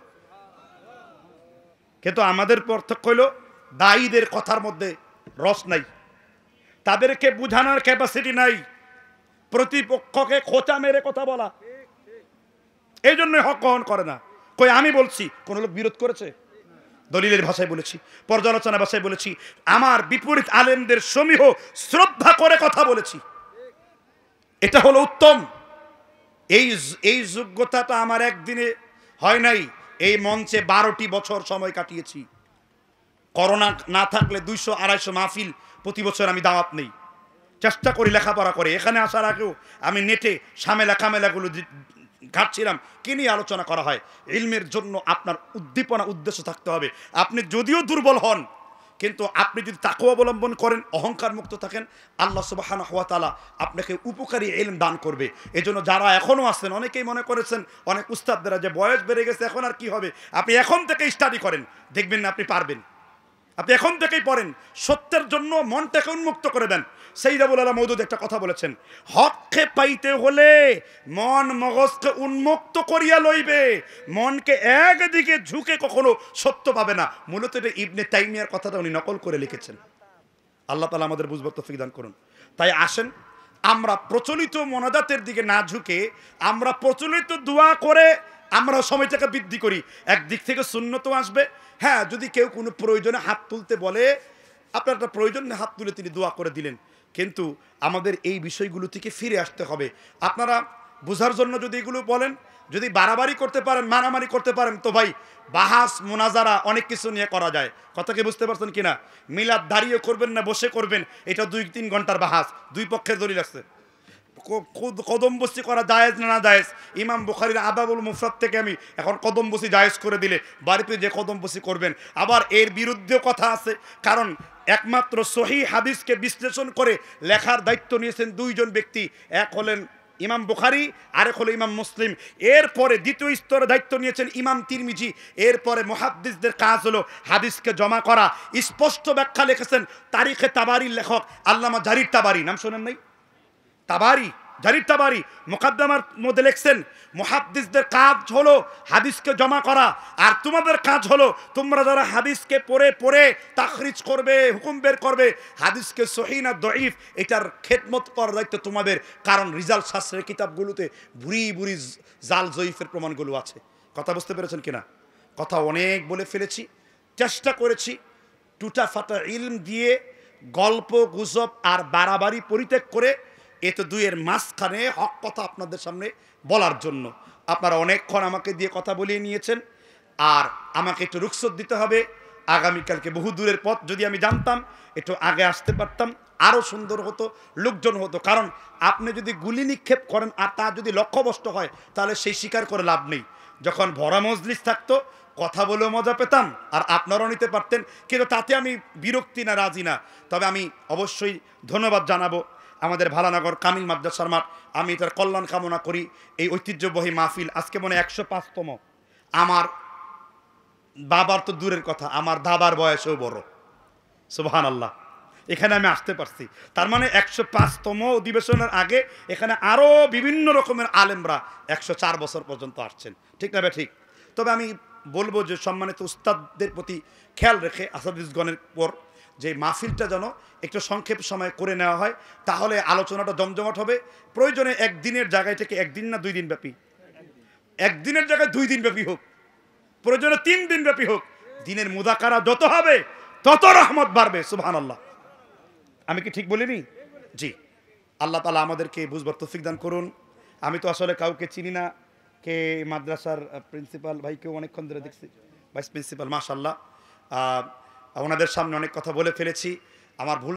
কিন্তু আমাদের পার্থক্য হলো দায়ীদের কথার মধ্যে রস নাই, তাদেরকে বুঝানোর ক্যাপাসিটি নাই, প্রতিপক্ষকে খোঁচা মেরে কথা বলা, এই জন্য হক গ্রহণ করে না। কই আমি বলছি, কোন লোক বিরোধ করেছে? দলিলের ভাষায় বলেছি, পর্যালোচনা ভাষায় বলেছি, আমার বিপরীত আলেমদের সমীহ শ্রদ্ধা করে কথা বলেছি, এটা হলো উত্তম। এই যোগ্যতাটা আমার একদিনে হয় নাই, এই মঞ্চে 12টি বছর সময় কাটিয়েছি। করোনা না থাকলে 200-250 মাহফিল প্রতি বছর আমি দাওয়াত নেই, চেষ্টা করি লেখাপড়া করে। এখানে আসার আগেও আমি নেটে সামেলা কামেলাগুলো ঘাটছিলাম, কি নিয়ে আলোচনা করা হয়। ইলমের জন্য আপনার উদ্দীপনা উদ্দেশ্য থাকতে হবে। আপনি যদিও দুর্বল হন, কিন্তু আপনি যদি তাকওয়া অবলম্বন করেন, অহংকার মুক্ত থাকেন, আল্লাহ সুবহানাহু ওয়া তাআলা আপনাকে উপকারী ইলম দান করবে। এজন্য যারা এখনো আছেন, অনেকেই মনে করেছেন অনেক উস্তাদরা যে বয়স বেড়ে গেছে এখন আর কি হবে, আপনি এখন থেকে স্টাডি করেন, দেখবেন না আপনি পারবেন। আপনি এখন থেকেই পড়েন, সত্যের জন্য মনটাকে উন্মুক্ত করে দেন। সৈয়দ আবুল আলা মওদুদ একটা কথা বলেছেন, হককে পাইতে হলে মন মগজকে উন্মুক্ত করিয়া লইবে, মনকে একদিকে ঝুঁকে কখনো সত্য পাবে না। মূলত এটা ইবনে তাইমিয়ার কথাটা উনি নকল করে লিখেছেন। আল্লাহ তাআলা আমাদের বুঝবার তৌফিক দান করুন। তাই আসেন আমরা প্রচলিত মোনাজাতের দিকে না ঝুঁকে আমরা প্রচলিত দোয়া করে আমরা সময়টাকে বৃদ্ধি করি। একদিক থেকে সুন্নতও আসবে। হ্যাঁ, যদি কেউ কোনো প্রয়োজনে হাত তুলতে বলে, আপনার একটা প্রয়োজনে হাত তুলে তিনি দোয়া করে দিলেন, কিন্তু আমাদের এই বিষয়গুলো থেকে ফিরে আসতে হবে। আপনারা বোঝার জন্য যদি এগুলো বলেন, যদি বাড়াবাড়ি করতে পারেন, মারামারি করতে পারেন, তো ভাই বাহাস মুনাজারা অনেক কিছু নিয়ে করা যায়। কথা কি বুঝতে পারছেন কিনা? মিলাদ দাঁড়িয়ে করবেন না বসে করবেন, এটা 2-3 ঘন্টার বাহাস, দুই পক্ষের দলিল আছে। কদমবসি করা জায়েজ না জায়েজ, ইমাম বুখারীর আদাবুল মুফরাদ থেকে আমি এখন কদমবসি জায়েজ করে দিলে বাড়িতে যে কদমবসি করবেন। আবার এর বিরুদ্ধে কথা আছে, কারণ একমাত্র সহিহ হাদিসকে বিশ্লেষণ করে লেখার দায়িত্ব নিয়েছেন 2 জন ব্যক্তি, এক হলেন ইমাম বুখারী, আরেক হলো ইমাম মুসলিম। এরপরে দ্বিতীয় স্তরে দায়িত্ব নিয়েছেন ইমাম তিরমিজি। এরপরে মুহাদ্দিসদের কাজ হলো হাদিসকে জমা করা। স্পষ্ট ব্যাখ্যা লিখেছেন তারিখে তাবারির লেখক আল্লামা জারির তাবারি, নাম শোনেন নাই? তাবারি, জারির তাবারি মুকাদ্দামার মধ্যে লিখছেন মুহাদ্দিসদের কাজ হলো হাদিসকে জমা করা, আর তোমাদের কাজ হলো তোমরা যারা হাদিসকে পড়ে পড়ে তাখরিজ করবে, হুকুম বের করবে, হাদিসকে সহিহ না দঈফ এটার খেদমত করার দায়িত্ব তোমাদের। কারণ রিজাল শাস্ত্রের কিতাবগুলোতে বুড়ি বুড়ি জাল জয়ীফের প্রমাণগুলো আছে। কথা বুঝতে পেরেছেন কিনা? কথা অনেক বলে ফেলেছি, চেষ্টা করেছি টুটা ফাটা ইলম দিয়ে গল্প গুজব আর বাড়াবাড়ি পরিত্যাগ করে এতো দুইয়ের মাঝখানে হক কথা আপনাদের সামনে বলার জন্য। আপনারা অনেকক্ষণ আমাকে দিয়ে কথা বলিয়ে নিয়েছেন, আর আমাকে একটু রুখসত দিতে হবে। আগামীকালকে বহু দূরের পথ, যদি আমি জানতাম একটু আগে আসতে পারতাম, আরও সুন্দর হতো, লোকজন হতো। কারণ আপনি যদি গুলি নিক্ষেপ করেন আর তা যদি লক্ষ্যভ্রষ্ট হয়, তাহলে সেই স্বীকার করে লাভ নেই। যখন ভরা মজলিস থাকতো, কথা বলেও মজা পেতাম, আর আপনারাও নিতে পারতেন, কিন্তু তাতে আমি বিরক্তি না, রাজি না। তবে আমি অবশ্যই ধন্যবাদ জানাবো আমাদের ভালানগর কামিল মাদ্রাসার মাঠ। আমি তার কল্যাণ কামনা করি। এই ঐতিহ্যবাহী মাহফিল আজকে মনে 105তম। আমার বাবার তো দূরের কথা, আমার দাবার বয়সেও বড়, সুবহানাল্লাহ। এখানে আমি আসতে পারছি, তার মানে 105তম অধিবেশনের আগে এখানে আরও বিভিন্ন রকমের আলেমরা 104 বছর পর্যন্ত আসছেন, ঠিক না ভাই? ঠিক। তবে আমি বলবো যে সম্মানিত উস্তাদদের প্রতি খেয়াল রেখে আসাদিসগণের পর যে মাহফিলটা যেন একটু সংক্ষেপ সময় করে নেওয়া হয়, তাহলে আলোচনাটা জমজমাট হবে। প্রয়োজনে একদিনের জায়গায় থেকে একদিন না 2 দিন ব্যাপী, একদিনের জায়গায় 2 দিন ব্যাপী হোক, প্রয়োজনে 3 দিন ব্যাপী হোক। দিনের মুযাকারা যত হবে তত রহমত বাড়বে, সুবহানাল্লাহ। আমি কি ঠিক বলিনি? জি। আল্লাহ তাআলা আমাদেরকে বুঝবার তৌফিক দান করুন। আমি তো আসলে কাউকে চিনি না, কে মাদ্রাসার প্রিন্সিপাল ভাইকেও অনেকক্ষণ ধরে দেখছি, ভাইস প্রিন্সিপাল, মাশাআল্লাহ। ওনাদের সামনে অনেক কথা বলে ফেলেছি, আমার ভুল।